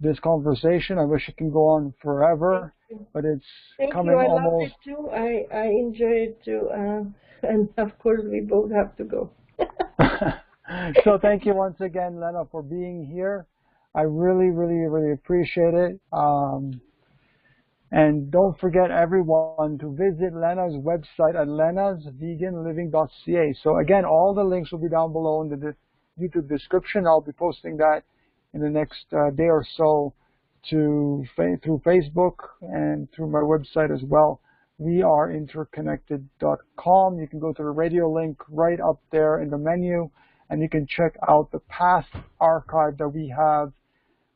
this conversation. I wish it can go on forever, but it's Thank you. coming I loved it almost. too. I enjoyed it too. And of course, we both have to go. So thank you once again, Lena, for being here. I really, really, really appreciate it. And don't forget, everyone, to visit Lena's website at lenasveganliving.ca. So again, all the links will be down below in the YouTube description. I'll be posting that in the next day or so through Facebook and through my website as well. weareinterconnected.com. You can go to the radio link right up there in the menu, and you can check out the past archive that we have.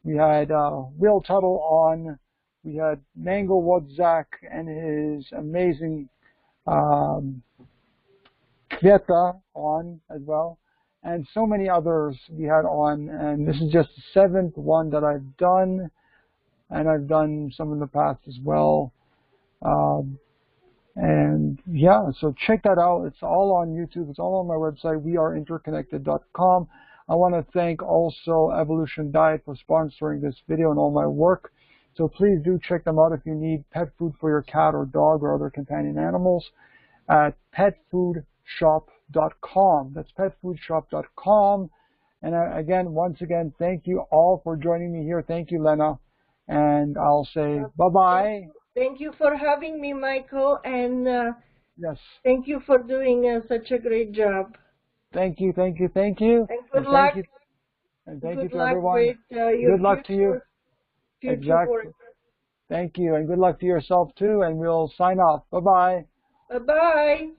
We had Will Tuttle on. We had Mango Wodzak and his amazing Kvieta on as well, and so many others we had on. And this is just the 7th one that I've done, and I've done some in the past as well. And yeah, so check that out. It's all on YouTube. It's all on my website, weareinterconnected.com. I want to thank also Evolution Diet for sponsoring this video and all my work. So please do check them out if you need pet food for your cat or dog or other companion animals at petfoodshop.com. That's petfoodshop.com. And again, once again, thank you all for joining me here. Thank you, Lena. And I'll say bye-bye. Thank you for having me, Michael, and Yes. thank you for doing such a great job. Thank you, thank you, thank you. And good luck. And thank you Good to luck everyone. with your Good luck to you. future Exactly. work. Thank you, and good luck to yourself too, and we'll sign off. Bye-bye. Bye-bye.